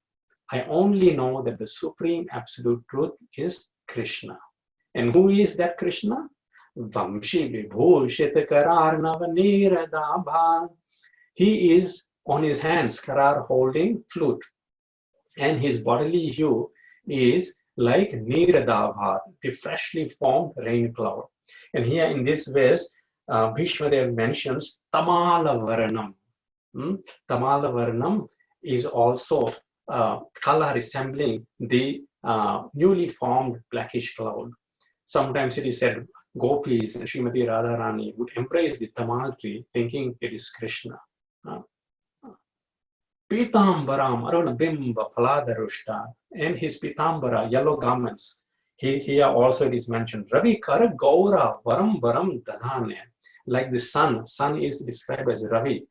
[SPEAKER 1] I only know that the supreme absolute truth is Krishna. And who is that Krishna? Vamshi vibhushit kararnava niradabha. He is on his hands, karar holding flute. And his bodily hue is like niradabha, the freshly formed rain cloud. And here in this verse, Bhismadeva mentions tamala varanam. Tamala varanam is also color resembling the newly formed blackish cloud. Sometimes it is said gopis and Srimati Radharani would embrace the tamal tree thinking it is Krishna. Pitambaram arunabimba paladarushta, and his pitambara, yellow garments. Here also it is mentioned, Ravi Kara Gaura Varam Varam Dadhane, like the sun. Sun is described as Ravi.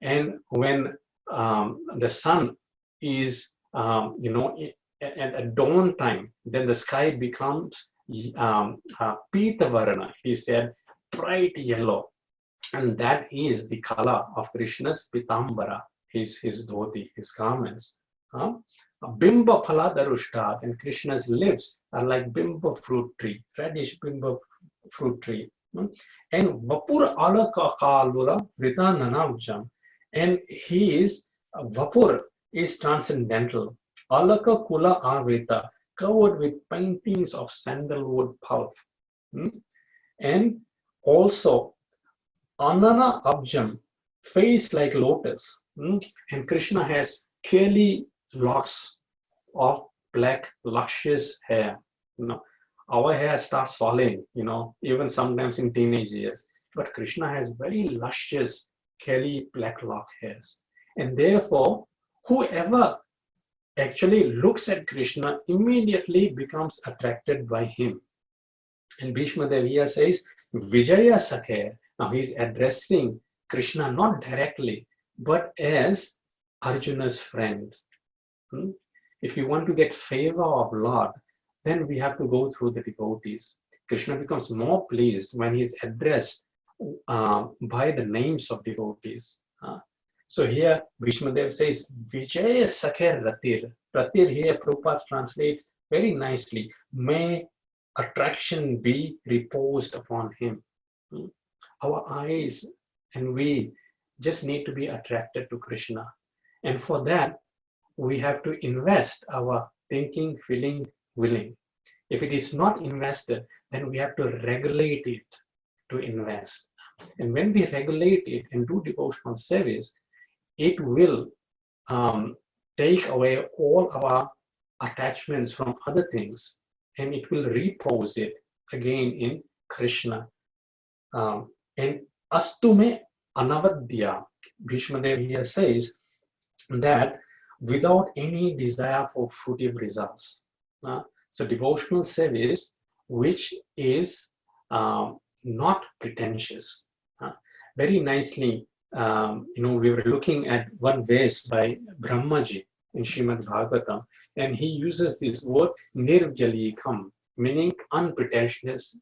[SPEAKER 1] And when the sun is, at dawn time, then the sky becomes Pitavarana. He said, bright yellow. And that is the color of Krishna's Pitambara, his dhoti, his garments. Bimba Paladarushta, and Krishna's lips are like Bimba fruit tree, reddish Bimba fruit tree. And Vapur Alaka Kalura Vitananavjam, and his Vapur is transcendental. Alaka Kula Avita, covered with paintings of sandalwood pulp. And also Anana Abjam, face like lotus. And Krishna has curly locks of black, luscious hair. Our hair starts falling, even sometimes in teenage years. But Krishna has very luscious, curly, black lock hairs. And therefore, whoever actually looks at Krishna immediately becomes attracted by him. And Bhismadeva says, Vijaya Sakhe. Now he's addressing Krishna not directly, but as Arjuna's friend. If you want to get favor of Lord, then we have to go through the devotees. Krishna becomes more pleased when he's addressed by the names of devotees. So here Bhismadeva says, Vijaya Sakhe Ratir. Ratir here Prabhupada translates very nicely. May attraction be reposed upon him. Our eyes and we just need to be attracted to Krishna. And for that, we have to invest our thinking, feeling, willing. If it is not invested, then we have to regulate it to invest. And when we regulate it and do devotional service, it will take away all our attachments from other things, and it will repose it again in Krishna. And astume anavadya, Bhismadeva here says that without any desire for fruitive results. So devotional service, which is not pretentious. Very nicely, we were looking at one verse by Brahmaji in Srimad Bhagavatam, and he uses this word nirjalikam, meaning unpretentious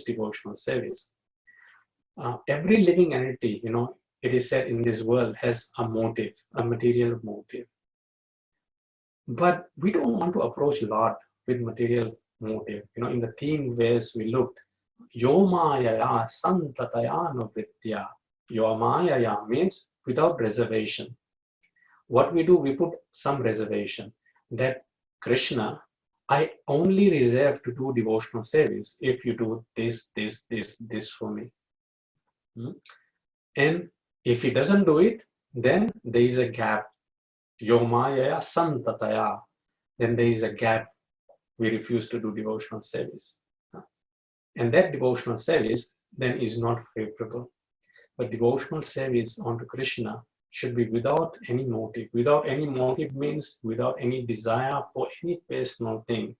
[SPEAKER 1] devotional service. Every living entity, it is said in this world has a motive, a material motive. But we don't want to approach Lord with material motive. In the theme verse we looked, Yomayaya santataya nuvritya. Yomayaya means without reservation. What we do, we put some reservation that Krishna, I only reserve to do devotional service if you do this for me. And if he doesn't do it, then there is a gap. Yomayaya santataya. Then there is a gap. We refuse to do devotional service. And that devotional service then is not favorable. But devotional service unto Krishna should be without any motive. Without any motive means without any desire for any personal thing.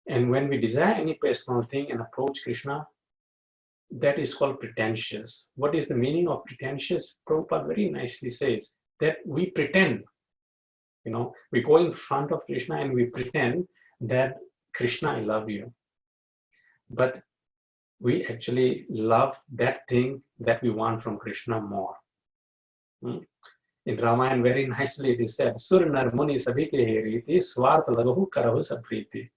[SPEAKER 1] And when we desire any personal thing and approach Krishna, that is called pretentious. What is the meaning of pretentious? Prabhupada very nicely says that we pretend, we go in front of Krishna and we pretend that Krishna, I love you. But we actually love that thing that we want from Krishna more. In Ramayana, very nicely it is said, Sur nar muni sabhi ke riti swartha lagahu karahu sapriti.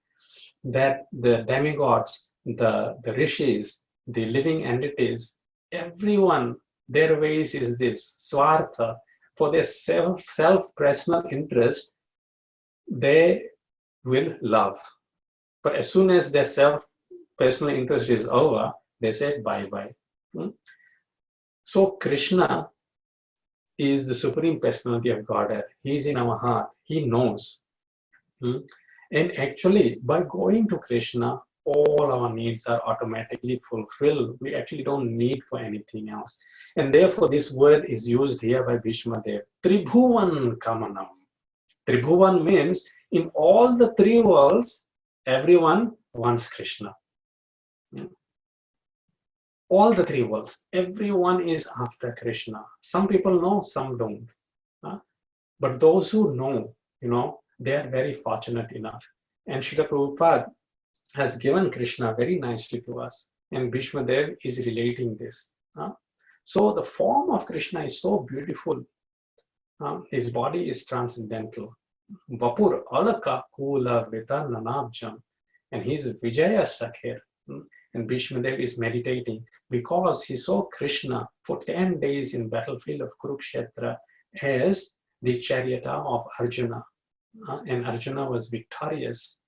[SPEAKER 1] That the demigods, the rishis, the living entities, everyone, their ways is this, swartha, for their self-personal interest, they will love. But as soon as their self-personal interest is over, they say bye-bye. So Krishna is the Supreme Personality of Godhead. He's in our heart. He knows. And actually, by going to Krishna, all our needs are automatically fulfilled. We actually don't need for anything else. And therefore, this word is used here by Bhismadeva. Tribhuvan Kamanam. Tribhuvan means in all the three worlds, everyone wants Krishna. All the three worlds, everyone is after Krishna. Some people know, some don't. But those who know, they are very fortunate enough. And Srila Prabhupada has given Krishna very nicely to us. And Bhismadeva is relating this. So the form of Krishna is so beautiful. His body is transcendental. Vapur alaka kula vita nanabjam. And he's Vijaya Sakhir. And Bhismadeva is meditating because he saw Krishna for 10 days in battlefield of Kurukshetra as the Chariot of Arjuna. And Arjuna was victorious.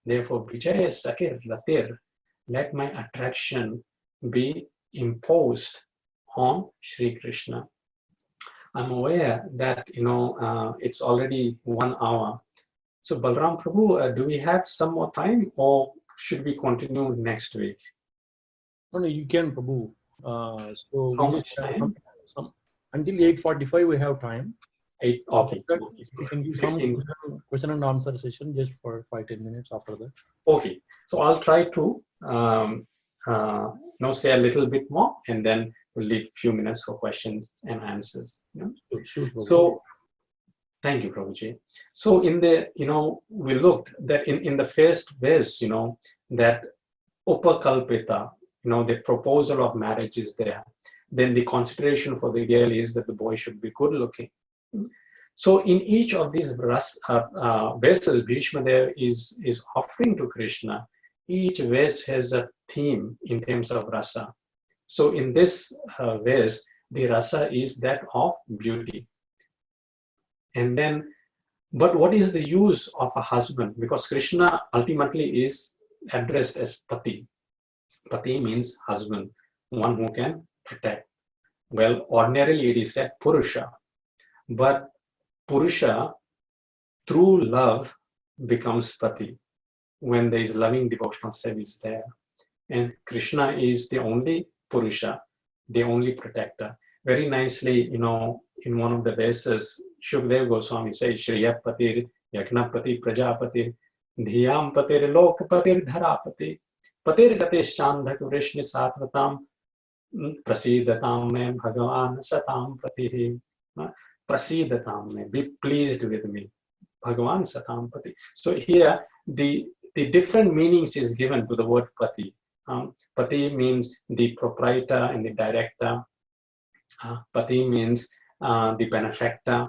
[SPEAKER 1] Therefore, Vijaya Sakir Latir, let my attraction be imposed on Sri Krishna. I'm aware that, it's already 1 hour. So Balram Prabhu, do we have some more time or should we continue next week?
[SPEAKER 2] No, you can, Prabhu. So
[SPEAKER 1] how much time?
[SPEAKER 2] Until 8:45 we have time.
[SPEAKER 1] Okay.
[SPEAKER 2] We can give some question and answer session just for 5-10 minutes after that.
[SPEAKER 1] Okay. So I'll try to say a little bit more and then we'll leave a few minutes for questions and answers.
[SPEAKER 2] Sure,
[SPEAKER 1] so thank you, Prabhuji. So in the, we looked that in the first verse, that upakalpita, the proposal of marriage is there. Then the consideration for the girl is that the boy should be good looking. So in each of these verses, Bhismadeva is offering to Krishna. Each verse has a theme in terms of rasa. So in this verse, the rasa is that of beauty. And then, but what is the use of a husband? Because Krishna ultimately is addressed as Pati. Pati means husband, one who can protect. Well, ordinarily it is said Purusha, but Purusha, through love, becomes Pati when there is loving devotional service there. And Krishna is the only Purusha, the only protector. Very nicely, in one of the verses, Shukdev Goswami says, Shriya Patir, Yagnapati, Prajapati, Dhyam Patir, Lokpatir, Dharapati, Patir Gatesh Chandhak Vrishni Satvatam, Prasidatam me Bhagavan Satam Patihi. Prasidatam me, be pleased with me. Bhagavan Satam Pati. So here, the different meanings is given to the word Pati. Pati means the proprietor and the director. Pati means the benefactor.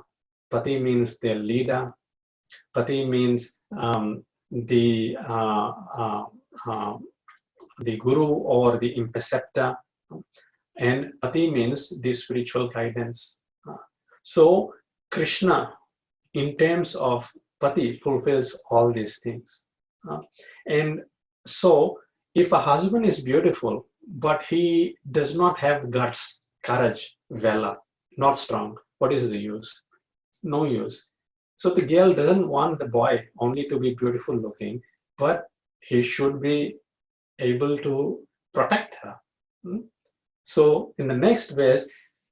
[SPEAKER 1] Pati means the leader. Pati means the guru or the impreceptor. And Pati means the spiritual guidance. So Krishna, in terms of Pati, fulfills all these things. And so if a husband is beautiful, but he does not have guts, courage, valor, not strong, what is the use? No use. So the girl doesn't want the boy only to be beautiful looking, but he should be able to protect her. So in the next verse,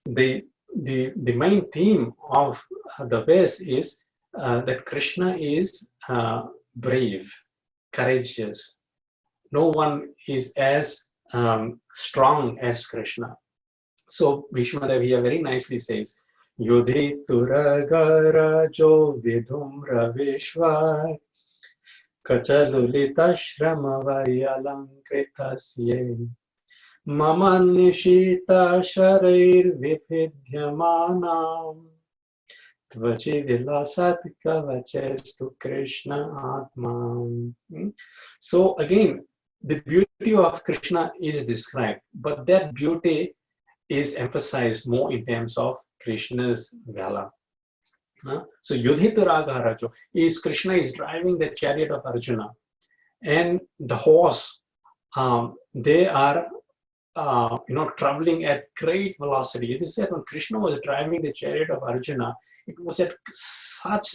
[SPEAKER 1] the main theme of the verse is that Krishna is brave. courageous. No one is as strong as Krishna. So Bhismadeva here very nicely says, Yudhi turagara jo vidhumra vishva kachalulita shramavari alankritasye mama nishita sharair vipidhyamanam tvachi vilasat kavachestu Krishna atman. So again, the beauty of Krishna is described, but that beauty is emphasized more in terms of Krishna's valor. So Yudhitaraga Rajo is Krishna is driving the chariot of Arjuna, and the horse, they are traveling at great velocity. It is said when Krishna was driving the chariot of Arjuna, it was at such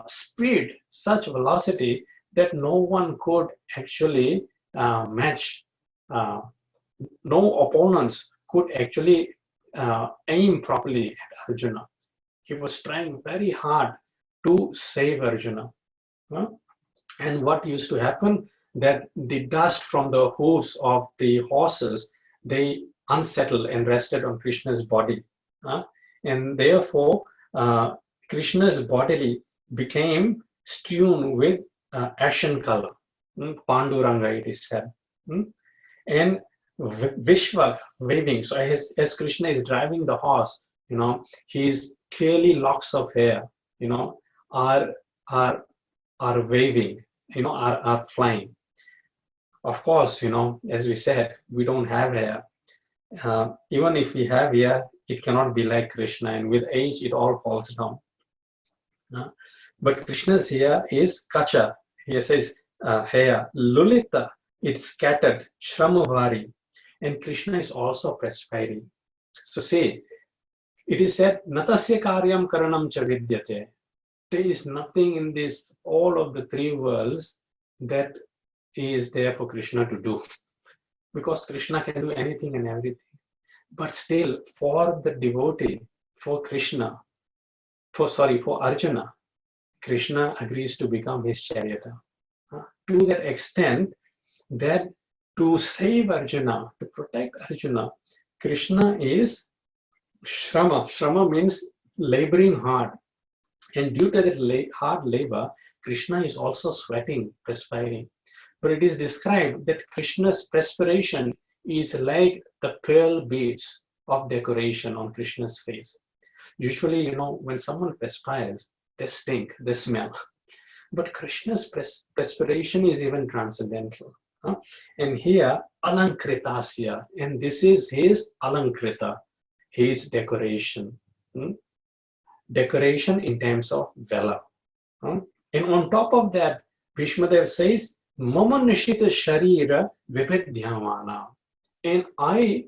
[SPEAKER 1] speed, such velocity that no one could actually match. No opponents could actually aim properly at Arjuna. He was trying very hard to save Arjuna. And what used to happen, that the dust from the hooves of the horses, they unsettled and rested on Krishna's body. And therefore, Krishna's body became strewn with ashen color. Panduranga, it is said. And Vishwak waving. So as Krishna is driving the horse, his clearly locks of hair, are waving, are flying. Of course, as we said, we don't have hair. Even if we have hair, it cannot be like Krishna, and with age, it all falls down. But Krishna's hair is kacha. He says hair. Lulita, it's scattered. Shramuvari. And Krishna is also perspiring. So say, it is said, Natasya karyam karanam cha vidyate. There is nothing in this, all of the three worlds, that is there for Krishna to do. Because Krishna can do anything and everything. But still, for the devotee, for Arjuna, Krishna agrees to become his charioteer. To that extent that to save Arjuna, to protect Arjuna, Krishna is Shrama. Shrama means laboring hard. And due to that hard labor, Krishna is also sweating, perspiring. But it is described that Krishna's perspiration is like the pearl beads of decoration on Krishna's face. Usually, when someone perspires, they stink, they smell. But Krishna's perspiration is even transcendental. And here, Alankritasya, and this is his Alankrita, his decoration. Decoration in terms of valor. And on top of that, Bhismadeva says, Mama Nishita Sharira Vibhidyamana. And I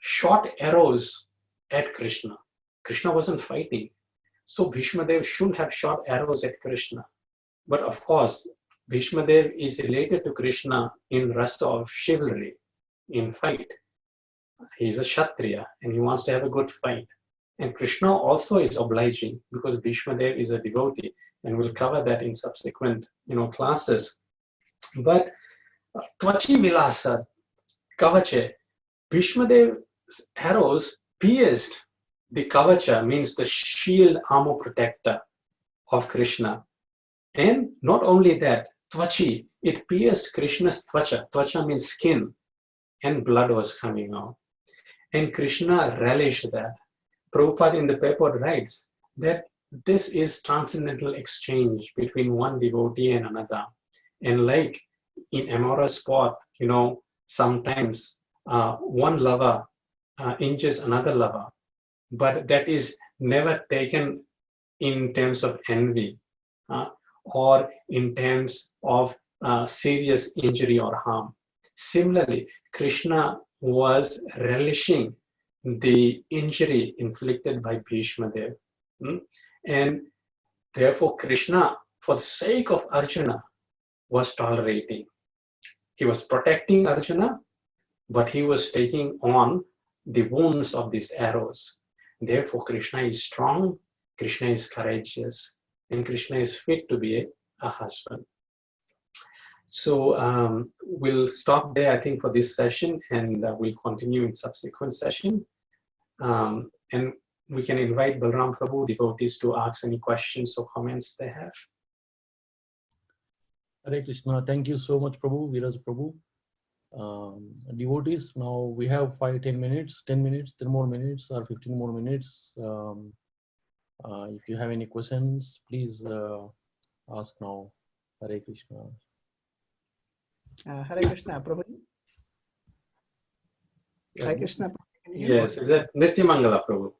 [SPEAKER 1] shot arrows at Krishna. Krishna wasn't fighting. So Bhismadeva shouldn't have shot arrows at Krishna. But of course, Bhismadeva is related to Krishna in rasa of chivalry, in fight. He's a Kshatriya and he wants to have a good fight. And Krishna also is obliging because Bhismadeva is a devotee, and we'll cover that in subsequent classes. But Tvachi Vilasa, Kavache, Bhismadeva's arrows pierced the Kavacha, means the shield armor protector of Krishna. And not only that, Tvachi, it pierced Krishna's Tvacha. Tvacha means skin, and blood was coming out. And Krishna relished that. Prabhupada in the purport writes that this is transcendental exchange between one devotee and another. And like in amorous sport, sometimes one lover injures another lover, but that is never taken in terms of envy or in terms of serious injury or harm. Similarly, Krishna was relishing the injury inflicted by Bhismadeva. And therefore, Krishna, for the sake of Arjuna, was tolerating. He was protecting Arjuna, but he was taking on the wounds of these arrows. Therefore, Krishna is strong, Krishna is courageous, and Krishna is fit to be a husband. So we'll stop there, I think, for this session, and we'll continue in subsequent session. And we can invite Balram Prabhu, devotees, to ask any questions or comments they have.
[SPEAKER 2] Hare Krishna. Thank you so much, Prabhu, Viraj Prabhu. Devotees, now we have 5-10 minutes, 10 minutes, 10 more minutes, or 15 more minutes. If you have any questions, please ask now. Hare Krishna.
[SPEAKER 3] Hare Krishna, Prabhu. Hare Krishna.
[SPEAKER 1] Yes, is that Nitya Mangala Prabhu?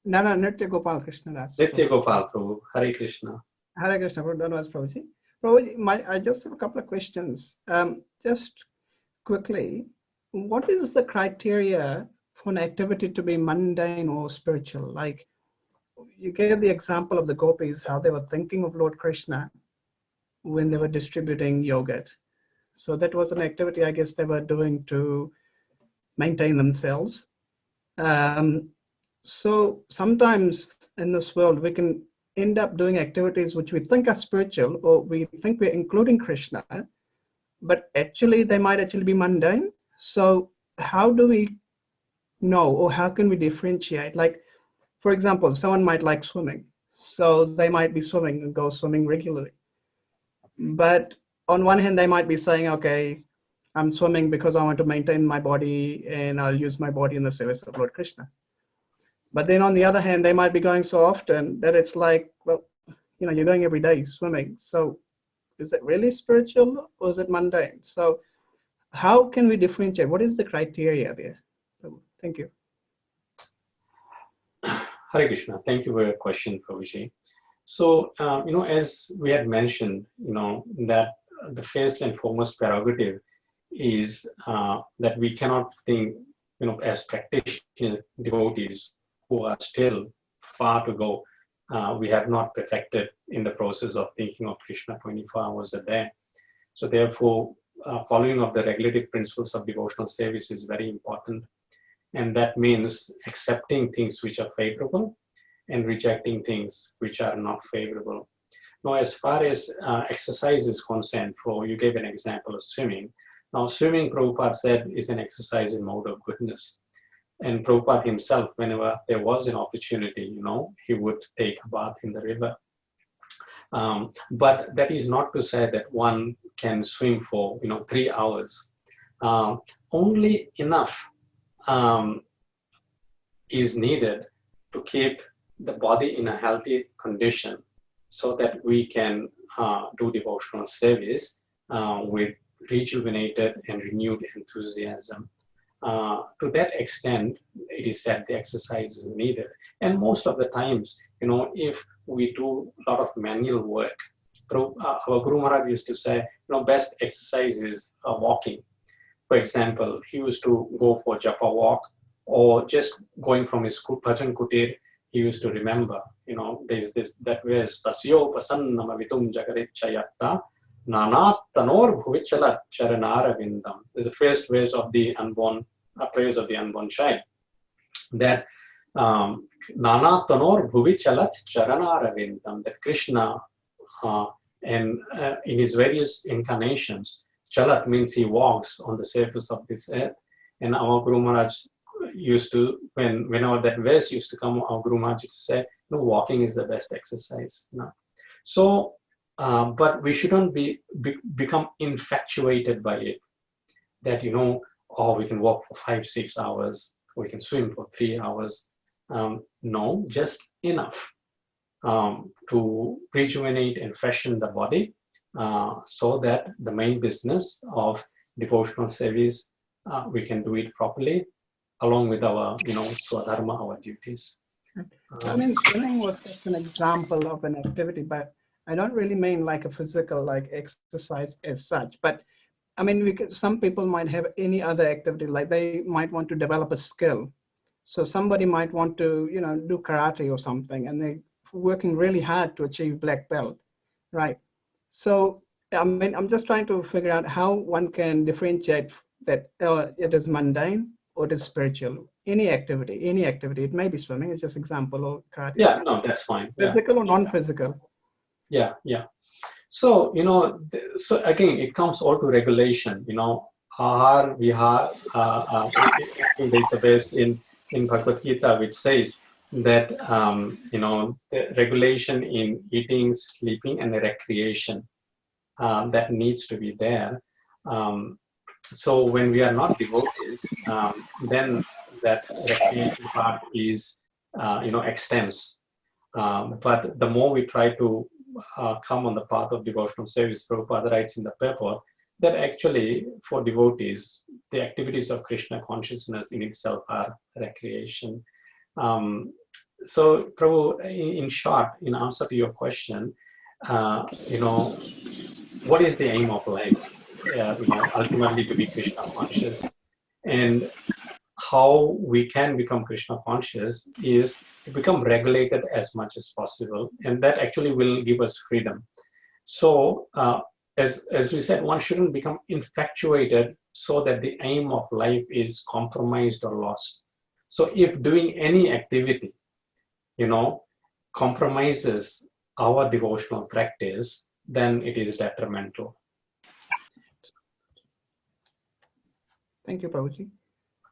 [SPEAKER 3] No, Nitya Gopal Krishna Das.
[SPEAKER 1] Nitya Gopal Prabhu. Hare Krishna.
[SPEAKER 3] Hare Krishna, Prabhu. Dhanwad, Prabhuji. Prabhuji, I just have a couple of questions. Just quickly, what is the criteria for an activity to be mundane or spiritual? Like, you gave the example of the gopis, how they were thinking of Lord Krishna when they were distributing yogurt. So that was an activity, I guess, they were doing to maintain themselves. So sometimes in this world, we can end up doing activities which we think are spiritual, or we think we're including Krishna, but actually they might actually be mundane. So how do we know, or how can we differentiate? Like, for example, someone might like swimming, so they might be swimming and go swimming regularly. But on one hand, they might be saying, okay, I'm swimming because I want to maintain my body and I'll use my body in the service of Lord Krishna. But then on the other hand, they might be going so often that it's like, well, you know, you're going every day swimming. So is it really spiritual or is it mundane? So how can we differentiate? What is the criteria there? Thank you.
[SPEAKER 1] Hare Krishna. Thank you for your question, Prabhuji. So, as we had mentioned, that the first and foremost prerogative is that we cannot think, as practitioner devotees who are still far to go. We have not perfected in the process of thinking of Krishna 24 hours a day. So therefore, following of the regulative principles of devotional service is very important. And that means accepting things which are favorable and rejecting things which are not favorable. Now, as far as exercise is concerned, you gave an example of swimming. Now, swimming, Prabhupada said, is an exercise in mode of goodness. And Prabhupada himself, whenever there was an opportunity, he would take a bath in the river. But that is not to say that one can swim for, 3 hours. Only enough is needed to keep the body in a healthy condition so that we can do devotional service with rejuvenated and renewed enthusiasm. To that extent, it is said the exercise is needed. And most of the times, if we do a lot of manual work, our Guru Maharaj used to say, best exercise is walking. For example, he used to go for japa walk, or just going from his bhajan kutir, he used to remember, there's that verse, Tasyo pasannama vitum jagarichayatta nanat tanor bhuvichala charanara vindam. There's the first verse of the unborn, prayers of the unborn child, that nanat tanor bhuvichalat charanara vindam, that Krishna and in his various incarnations, chalat means he walks on the surface of this earth. And our Guru Maharaj used to, whenever that verse used to come, our Guru Maharaj used to say, walking is the best exercise. So, but we shouldn't become infatuated by it. That, we can walk for 5-6 hours, we can swim for 3 hours. No, just enough to rejuvenate and freshen the body so that the main business of devotional service, we can do it properly along with our, swadharma, our duties.
[SPEAKER 3] I mean, swimming was just an example of an activity, but I don't really mean like a physical, like exercise as such. But I mean, some people might have any other activity, like they might want to develop a skill. So somebody might want to, do karate or something, and they're working really hard to achieve black belt, right? So, I mean, I'm just trying to figure out how one can differentiate that it is mundane or it is spiritual. Any activity, it may be swimming, it's just example, or karate.
[SPEAKER 1] Yeah, no, that's fine.
[SPEAKER 3] Physical or non-physical.
[SPEAKER 1] Yeah. So, so again, it comes all to regulation, Ahar Vihar, there's a verse in Bhagavad Gita which says that, the regulation in eating, sleeping, and the recreation that needs to be there. So when we are not devotees, then that recreation part is, extends. But the more we try to come on the path of devotional service, Prabhupada writes in the purport that actually for devotees, the activities of Krishna consciousness in itself are recreation. So Prabhu, in short, in answer to your question, what is the aim of life? Ultimately to be Krishna conscious. And how we can become Krishna conscious is to become regulated as much as possible. And that actually will give us freedom. So as we said, one shouldn't become infatuated so that the aim of life is compromised or lost. So if doing any activity, compromises our devotional practice, then it is detrimental.
[SPEAKER 3] Thank you, Prabhuji.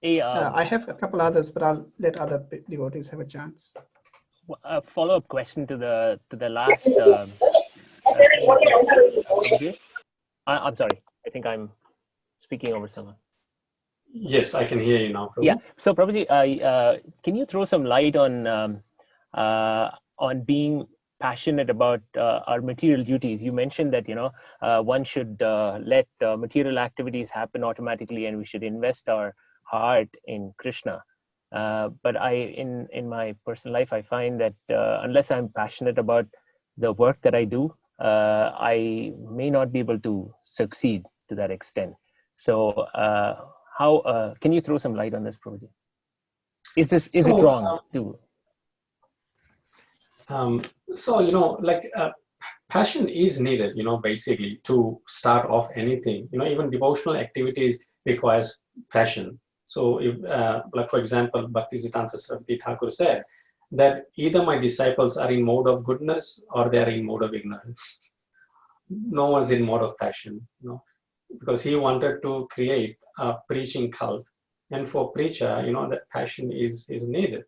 [SPEAKER 4] Hey,
[SPEAKER 3] I have a couple others, but I'll let other devotees have a chance.
[SPEAKER 4] a follow-up question to the last. I'm sorry. I think I'm speaking over someone.
[SPEAKER 1] Yes, I can hear you now, Prabhu.
[SPEAKER 4] Yeah. So, Prabhuji, can you throw some light on being passionate about our material duties? You mentioned that one should let material activities happen automatically, and we should invest our heart in Krishna. But in my personal life, I find that unless I'm passionate about the work that I do, I may not be able to succeed to that extent. So, how can you throw some light on this, Prabhuji? Is it wrong to?
[SPEAKER 1] Passion is needed, basically to start off anything. Even devotional activities requires passion. So, if, for example, Bhaktisiddhanta Saraswati Thakur said that either my disciples are in mode of goodness or they are in mode of ignorance. No one's in mode of passion, because he wanted to create a preaching cult, and for preacher, that passion is needed.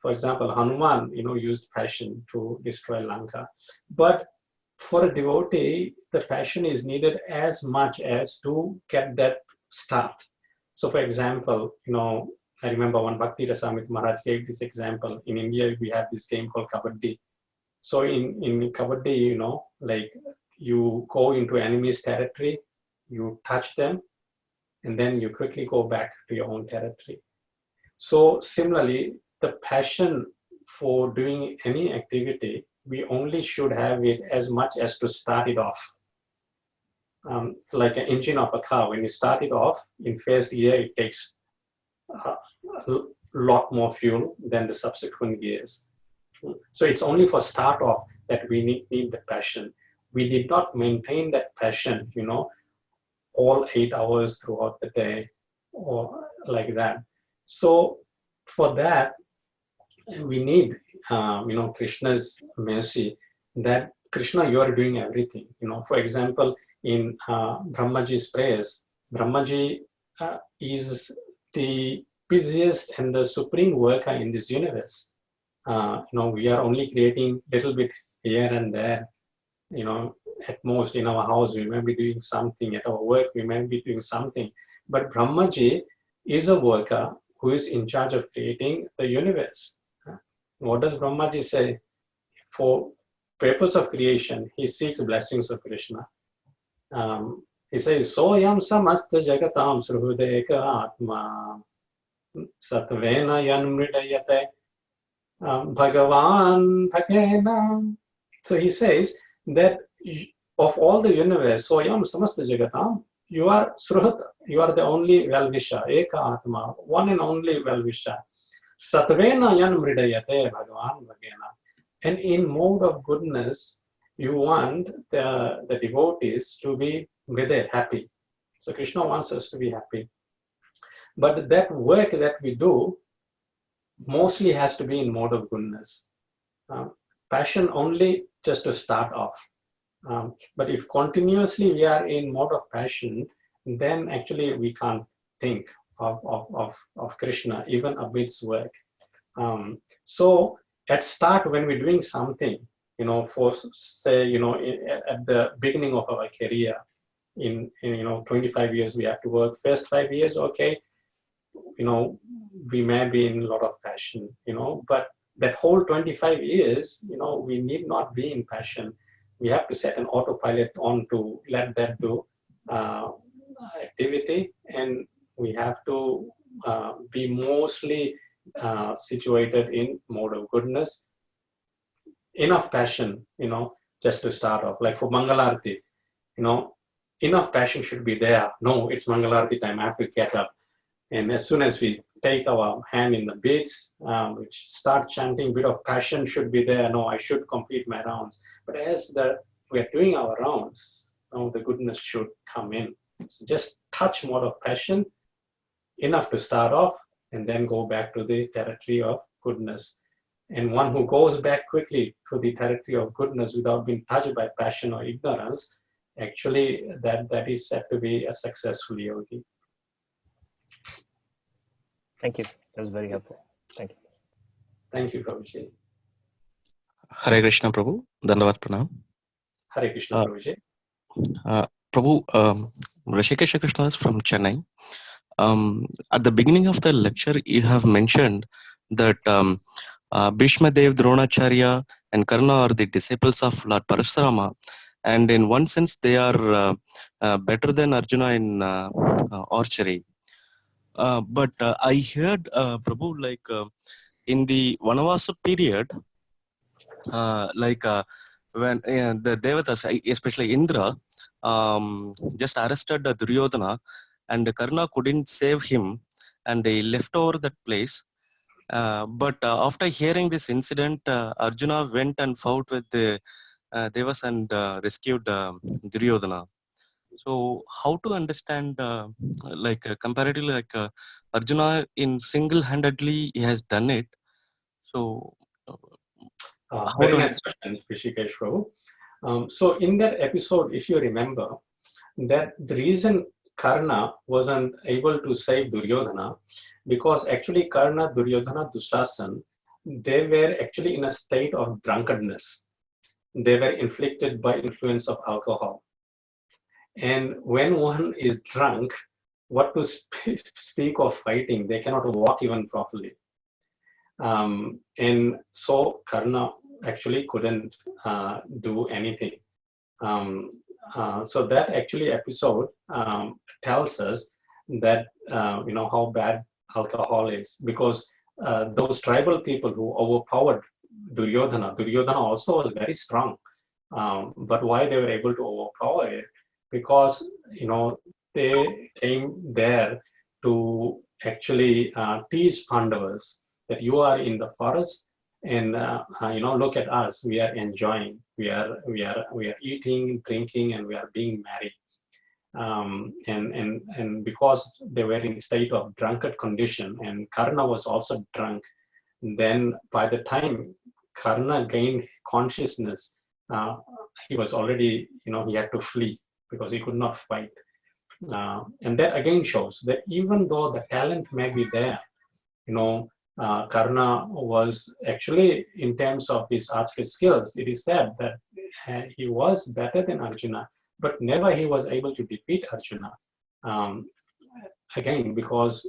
[SPEAKER 1] For example, Hanuman, used passion to destroy Lanka. But for a devotee, the passion is needed as much as to get that start. So, for example, I remember when Bhakti Rasamrita Maharaj gave this example. In India, we have this game called Kabaddi. So, in Kabaddi, you go into enemy's territory, you touch them, and then you quickly go back to your own territory. So, similarly, the passion for doing any activity, we only should have it as much as to start it off. Like an engine of a car, when you start it off in first gear, it takes a lot more fuel than the subsequent gears. So it's only for start off that we need the passion. We did not maintain that passion, all 8 hours throughout the day or like that. So for that, we need, Krishna's mercy, that Krishna, you are doing everything. For example, in Brahmaji's prayers, Brahmaji is the busiest and the supreme worker in this universe. We are only creating little bit here and there. At most in our house, we may be doing something. At our work, we may be doing something. But Brahmaji is a worker who is in charge of creating the universe. What does Brahmaji say? For purpose of creation, he seeks blessings of Krishna. He says, Soyam samasta jagatam sruhudeka atma satvena yanmridayate bhagavan bhakena. So he says that of all the universe, Soyam samasta jagatam, you are sruhut, you are the only well-wisher, eka atma, one and only well-wisher. Satvena yanmridayate bhagavan bhakena. And in mode of goodness, you want the devotees to be with it, happy. So Krishna wants us to be happy. But that work that we do mostly has to be in mode of goodness. Passion only just to start off. But if continuously we are in mode of passion, then actually we can't think of Krishna, even amidst work. So at start, when we're doing something, for say, at the beginning of our career, in 25 years we have to work. First 5 years, okay, we may be in a lot of passion, but that whole 25 years, we need not be in passion. We have to set an autopilot on to let that do activity, and we have to be mostly situated in mode of goodness. Enough passion, just to start off. Like for Mangalarti, enough passion should be there. No, it's Mangalarti time, I have to get up. And as soon as we take our hand in the beats, which start chanting, bit of passion should be there. No, I should complete my rounds. But as we're doing our rounds, the goodness should come in. It's just touch mode of passion, enough to start off, and then go back to the territory of goodness. And one who goes back quickly to the territory of goodness without being touched by passion or ignorance, actually that is said to be a successful yogi.
[SPEAKER 4] Thank you. That was very helpful. Thank you.
[SPEAKER 1] Thank you, Prabhuji.
[SPEAKER 5] Hare Krishna Prabhu, Dandavat Pranam.
[SPEAKER 1] Hare Krishna, Prabhuji.
[SPEAKER 5] Prabhu, Rishikesh Krishna is from Chennai. At the beginning of the lecture, you have mentioned that Bhismadeva, Dronacharya, and Karna are the disciples of Lord Parashurama, and in one sense, they are better than Arjuna in archery. But I heard, Prabhu, like in the Vanavasa period, when the Devatas, especially Indra, just arrested Duryodhana, and Karna couldn't save him, and he left over that place. But after hearing this incident, Arjuna went and fought with the Devas and rescued Duryodhana. So how to understand, comparatively, Arjuna in single-handedly he has done it. So
[SPEAKER 1] very nice question, Rishikesh Prabhu. So in that episode, if you remember, that the reason Karna wasn't able to save Duryodhana, because actually Karna, Duryodhana, Dusasan, they were actually in a state of drunkenness. They were inflicted by influence of alcohol. And when one is drunk, what to speak of fighting? They cannot walk even properly. And so Karna actually couldn't do anything. So that actually episode tells us that how bad alcohol is, because those tribal people who overpowered Duryodhana also was very strong, but why they were able to overpower it? Because they came there to actually tease Pandavas that you are in the forest, and look at us, we are enjoying, we are eating, drinking, and we are being merry. And because they were in state of drunkard condition, and Karna was also drunk, then by the time Karna gained consciousness, he was already, he had to flee because he could not fight. And that again shows that even though the talent may be there, Karna was actually, in terms of his archery skills, it is said that he was better than Arjuna, but never he was able to defeat Arjuna. Again, because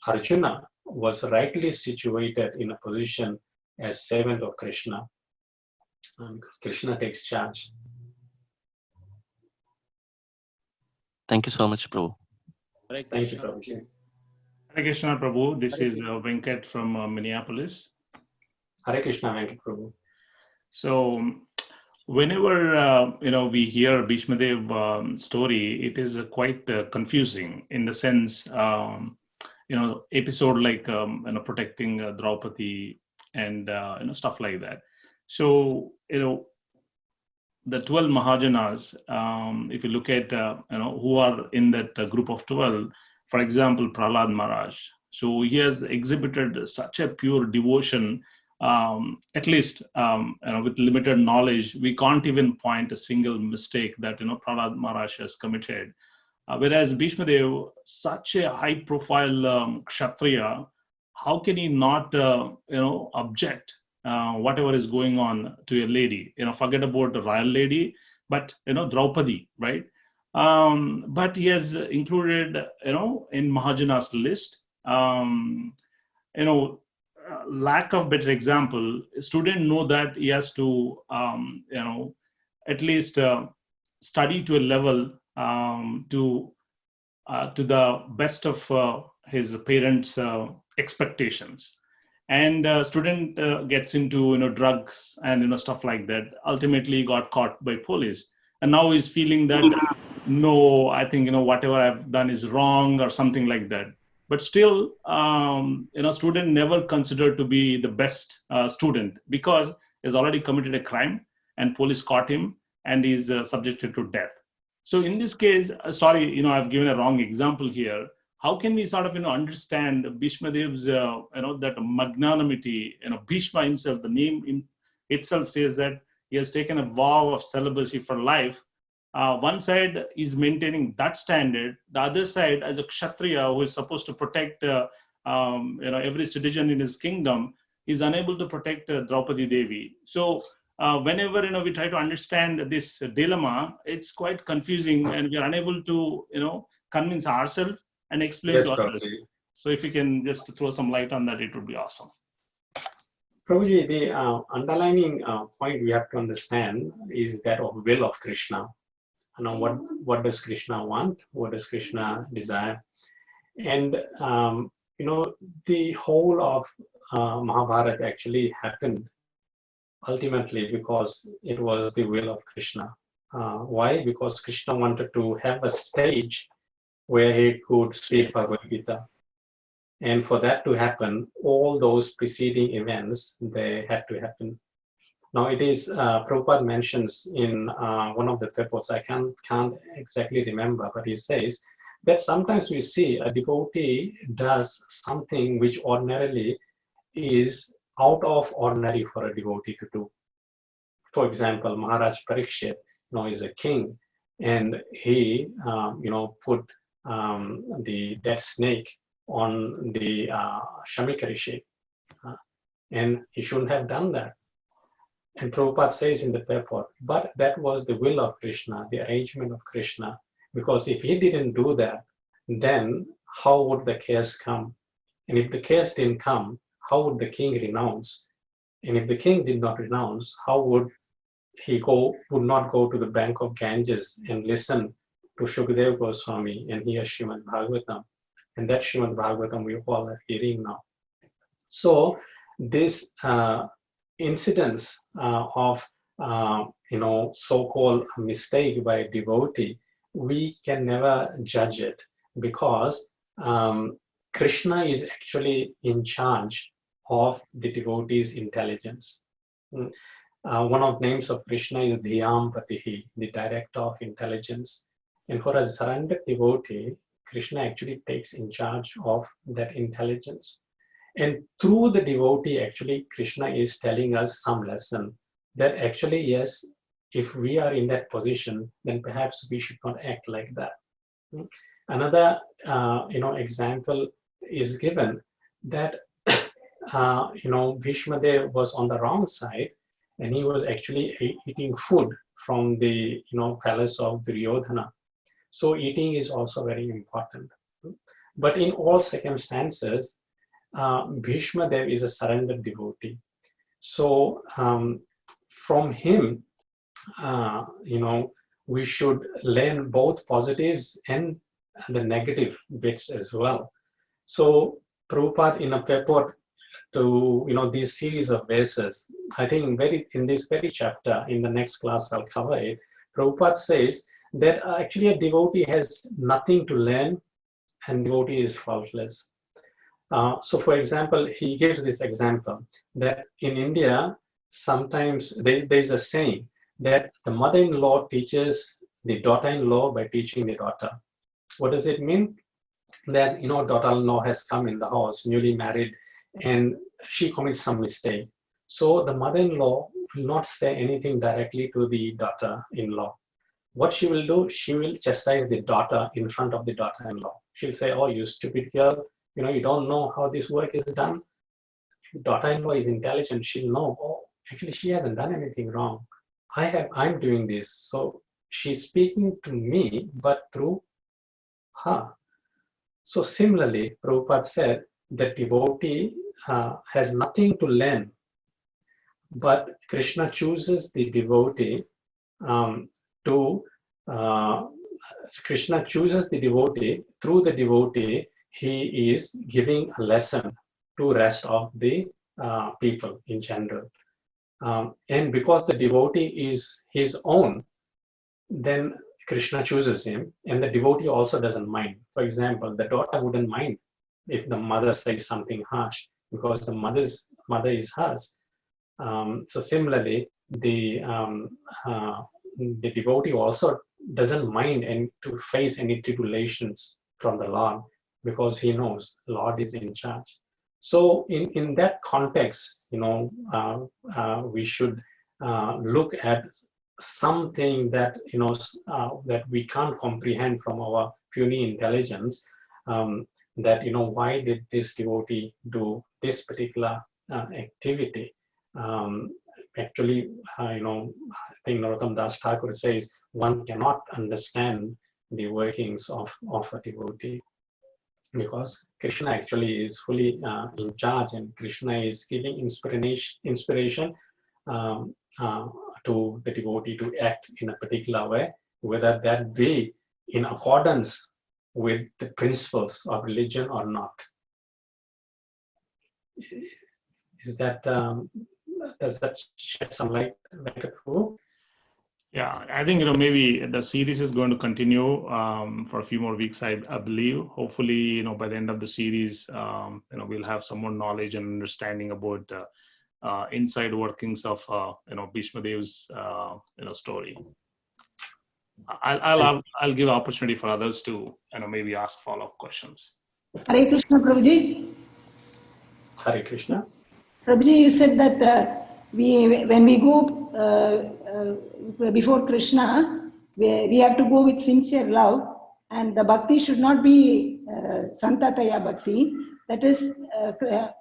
[SPEAKER 1] Arjuna was rightly situated in a position as servant of Krishna, because Krishna takes charge.
[SPEAKER 5] Thank you so much, Prabhu.
[SPEAKER 1] Thank you, Prabhuji.
[SPEAKER 6] Hare Krishna Prabhu, this is Venkat from Minneapolis.
[SPEAKER 1] Hare Krishna, Venkat Prabhu.
[SPEAKER 6] So whenever we hear Bhismadeva story, it is quite confusing in the sense, episode like protecting Draupadi and stuff like that. So the 12 Mahajanas, if you look at who are in that group of 12, for example, Prahlad Maharaj. So he has exhibited such a pure devotion at least with limited knowledge, we can't even point a single mistake that Prahlad Maharaj has committed. Whereas Bhismadeva, such a high-profile Kshatriya, how can he not object whatever is going on to a lady? Forget about the royal lady, but Draupadi, right? But he has included in Mahajana's list. Lack of better example, student know that he has to at least study to a level to the best of his parents' expectations, and student gets into drugs and stuff like that. Ultimately got caught by police, and now he's feeling that no, I think whatever I've done is wrong or something like that. But still, student never considered to be the best student because he's already committed a crime and police caught him and he's subjected to death. So in this case, sorry, I've given a wrong example here. How can we sort of, understand Bhishmadeva's, that magnanimity, Bhishma himself, the name itself says that he has taken a vow of celibacy for life. One side is maintaining that standard. The other side, as a Kshatriya who is supposed to protect, every citizen in his kingdom, is unable to protect Draupadi Devi. So whenever we try to understand this dilemma, it's quite confusing, and we are unable to convince ourselves and explain to others. So if you can just throw some light on that, it would be awesome.
[SPEAKER 1] Prabhuji, the underlining point we have to understand is that of will of Krishna. What does Krishna want? What does Krishna desire? And the whole of Mahabharata actually happened ultimately because it was the will of Krishna. Why? Because Krishna wanted to have a stage where he could speak Bhagavad Gita. And for that to happen, all those preceding events, they had to happen. Now it is, Prabhupada mentions in one of the purports, I can't exactly remember, but he says that sometimes we see a devotee does something which ordinarily is out of ordinary for a devotee to do. For example, Maharaj Parikshit, is a king, and he, put the dead snake on the Shamika Rishi, and he shouldn't have done that. And Prabhupada says in the purport, but that was the will of Krishna, the arrangement of Krishna, because if he didn't do that, then how would the case come? And if the case didn't come, how would the king renounce? And if the king did not renounce, how would he would not go to the bank of Ganges and listen to Shukadeva Goswami and hear Srimad Bhagavatam? And that Srimad Bhagavatam we all are hearing now. So this incidence of so-called mistake by a devotee, we can never judge it because Krishna is actually in charge of the devotee's intelligence. One of the names of Krishna is Dhyam Patihi, the director of intelligence. And for a surrendered devotee, Krishna actually takes in charge of that intelligence. And through the devotee, actually, Krishna is telling us some lesson that actually, yes, if we are in that position, then perhaps we should not act like that. Another, example is given that, Bhismadeva was on the wrong side, and he was actually eating food from the, palace of Duryodhana. So eating is also very important. But in all circumstances, Bhismadeva is a surrendered devotee. So from him, we should learn both positives and the negative bits as well. So Prabhupada, in a purport to these series of verses, I think in this very chapter, in the next class I'll cover it, Prabhupada says that actually a devotee has nothing to learn and devotee is faultless. So for example, he gives this example that in India, sometimes there's a saying that the mother-in-law teaches the daughter-in-law by teaching the daughter. What does it mean? That, daughter-in-law has come in the house, newly married, and she commits some mistake. So the mother-in-law will not say anything directly to the daughter-in-law. What she will do, she will chastise the daughter in front of the daughter-in-law. She'll say, oh, you stupid girl, you don't know how this work is done. Daughter-in-law is intelligent, she'll know, oh, actually she hasn't done anything wrong. I'm doing this. So she's speaking to me, but through her. So similarly, Prabhupada said the devotee has nothing to learn, but Krishna chooses the devotee Krishna chooses the devotee. Through the devotee, he is giving a lesson to rest of the people in general. And because the devotee is his own, then Krishna chooses him, and the devotee also doesn't mind. For example, the daughter wouldn't mind if the mother says something harsh, because the mother is hers. So similarly, the devotee also doesn't mind and to face any tribulations from the Lord, because he knows the Lord is in charge. So in that context, we should look at something that that we can't comprehend from our puny intelligence. That why did this devotee do this particular activity? Actually, I think Narottam Das Thakur says one cannot understand the workings of a devotee, because Krishna actually is fully in charge, and Krishna is giving inspiration to the devotee to act in a particular way, whether that be in accordance with the principles of religion or not. Is that does that shed some light, Venkat?
[SPEAKER 6] Yeah, I think maybe the series is going to continue for a few more weeks. I believe. Hopefully, by the end of the series, we'll have some more knowledge and understanding about inside workings of Bhismadeva's story. I'll give opportunity for others to maybe ask follow-up questions.
[SPEAKER 7] Hare Krishna, Prabhuji.
[SPEAKER 1] Hare Krishna.
[SPEAKER 7] Prabhuji, you said that when we go before Krishna, we have to go with sincere love, and the bhakti should not be santataya bhakti, that is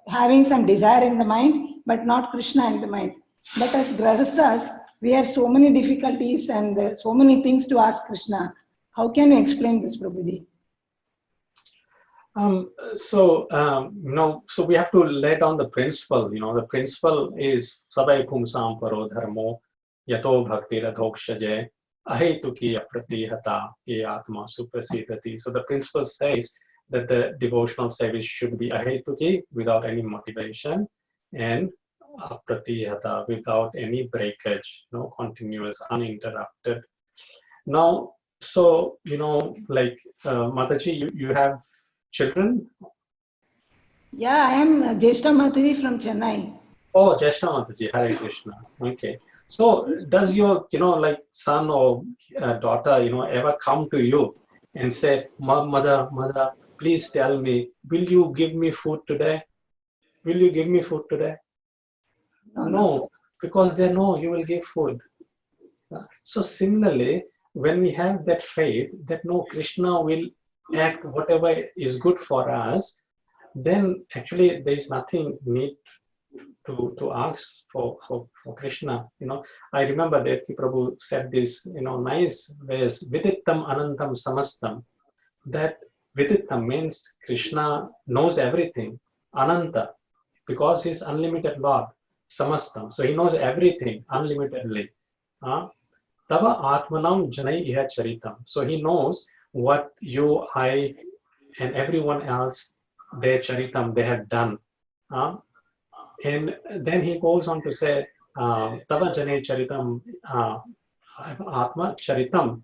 [SPEAKER 7] having some desire in the mind but not Krishna in the mind. But as grahasthas, we have so many difficulties and so many things to ask Krishna. How can you explain this, Prabhuji?
[SPEAKER 1] So we have to lay down the principle. The principle is sabai pumsam paro dharmo yato bhakti radhokshaje ahetuki apratihata ye atma suprasidati. So the principle states that the devotional service should be ahetuki, without any motivation, and apratihata, without any breakage, continuous, uninterrupted. Now, so like Mataji, you have children?
[SPEAKER 7] Yeah, I am Jeshta Mataji from Chennai.
[SPEAKER 1] Oh, Jeshta Mataji, Hare Krishna. Okay. So does your, like son or daughter, ever come to you and say, mother, please tell me, will you give me food today? Will you give me food today? No, because they know you will give food. So similarly, when we have that faith that no, Krishna will act whatever is good for us, then actually there is nothing need to ask for Krishna. I remember that Prabhu said this, nice verse, vidittam anantam samastam. That vidittam means Krishna knows everything, ananta, because he's unlimited Lord, samastam, so he knows everything unlimitedly. Tava atmanam janai iha charitam, so he knows what you, I, and everyone else, their charitam, they have done. And then he goes on to say, Tava jane charitam, atma charitam.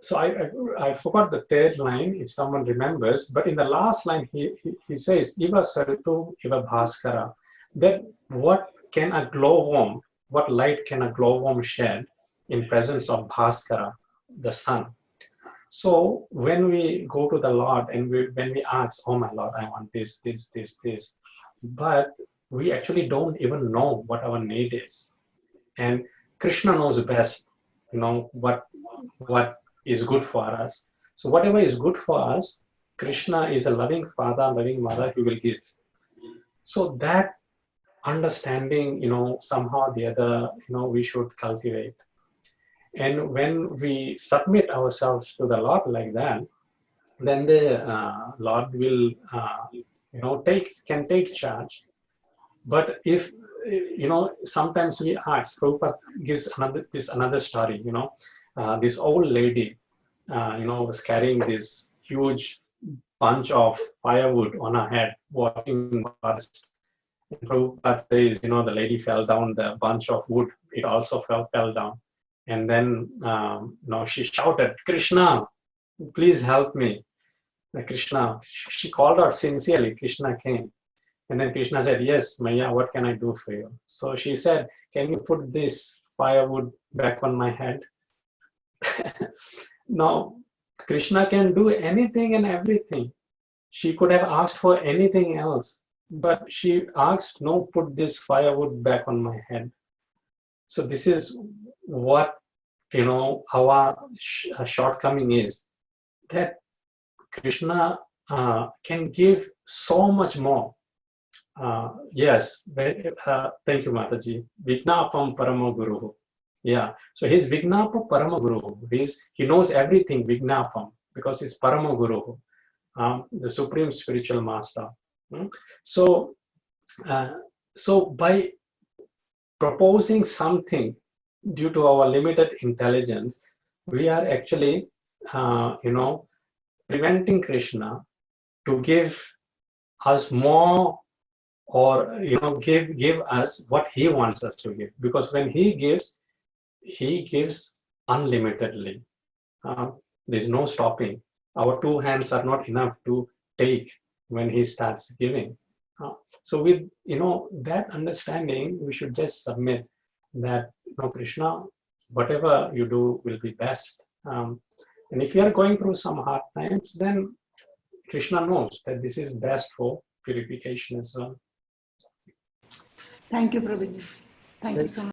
[SPEAKER 1] So I forgot the third line, if someone remembers, but in the last line, he says, Iva saritu iva bhaskara, that what light can a glowworm shed in presence of Bhaskara, the sun. So when we go to the Lord and when we ask, oh my Lord, I want this, but we actually don't even know what our need is. And Krishna knows best, what is good for us. So whatever is good for us, Krishna is a loving father, loving mother, he will give. So that understanding, somehow or the other, we should cultivate. And when we submit ourselves to the Lord like that, then the Lord will, can take charge. But if, sometimes we ask, Prabhupada gives another story, this old lady, was carrying this huge bunch of firewood on her head, walking past. And Prabhupada says, the lady fell down, the bunch of wood, it also fell down. And then, she shouted, Krishna, please help me. Krishna, she called out sincerely, Krishna came. And then Krishna said, yes, Maya, what can I do for you? So she said, can you put this firewood back on my head? Now, Krishna can do anything and everything. She could have asked for anything else, but she asked, no, put this firewood back on my head. So this is what, our shortcoming is, that Krishna can give so much more. Yes, thank you, Mataji. Vignapam Parama Guru. Yeah, so he's Vignapa Parama Guru. He knows everything, Vignapam, because he's Parama Guru, the supreme spiritual master. So by proposing something due to our limited intelligence, we are actually, preventing Krishna to give us more, or give us what he wants us to give, because when he gives unlimitedly. There's no stopping. Our two hands are not enough to take when he starts giving. So with that understanding, we should just submit that Krishna, whatever you do will be best. And if you are going through some hard times, then Krishna knows that this is best for purification as well.
[SPEAKER 7] Thank you, Prabhuji. Thank you so much.